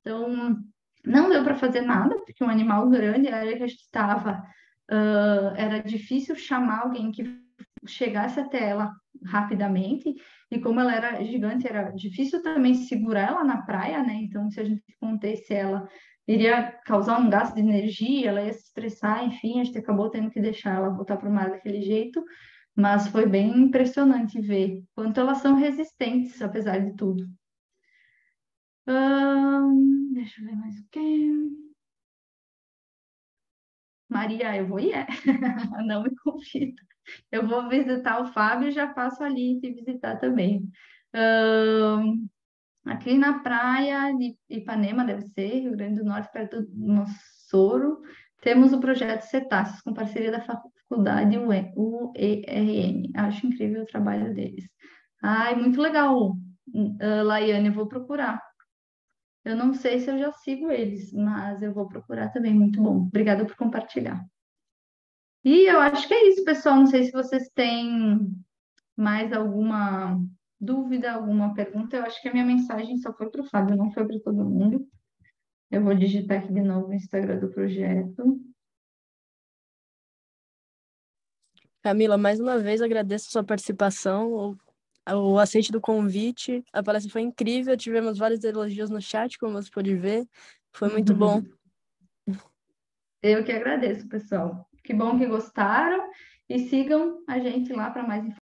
Então, não deu para fazer nada, porque um animal grande, a área que a gente estava, era difícil chamar alguém que chegasse até ela rapidamente, e como ela era gigante, era difícil também segurar ela na praia, né? Então, se a gente contesse ela, iria causar um gasto de energia, ela ia se estressar, enfim, a gente acabou tendo que deixar ela voltar para o mar daquele jeito, mas foi bem impressionante ver quanto elas são resistentes, apesar de tudo. Deixa eu ver mais o quê. Maria, eu vou ir, é. Não me convida. Eu vou visitar o Fábio e já passo ali te visitar também. Ahn, aqui na praia de Ipanema, deve ser, Rio Grande do Norte, perto do Mossoró, temos o projeto Cetáceos, com parceria da faculdade UERN. Acho incrível o trabalho deles. Ai, muito legal, Laiane, eu vou procurar. Eu não sei se eu já sigo eles, mas eu vou procurar também, muito bom. Obrigada por compartilhar. E eu acho que é isso, pessoal. Não sei se vocês têm mais alguma dúvida, alguma pergunta. Eu acho que a minha mensagem só foi para o Fábio, não foi para todo mundo. Eu vou digitar aqui de novo o Instagram do projeto. Camila, mais uma vez agradeço a sua participação, o aceite do convite. A palestra foi incrível, tivemos vários elogios no chat, como você pôde ver. Foi muito bom. Eu que agradeço, pessoal. Que bom que gostaram e sigam a gente lá para mais informações.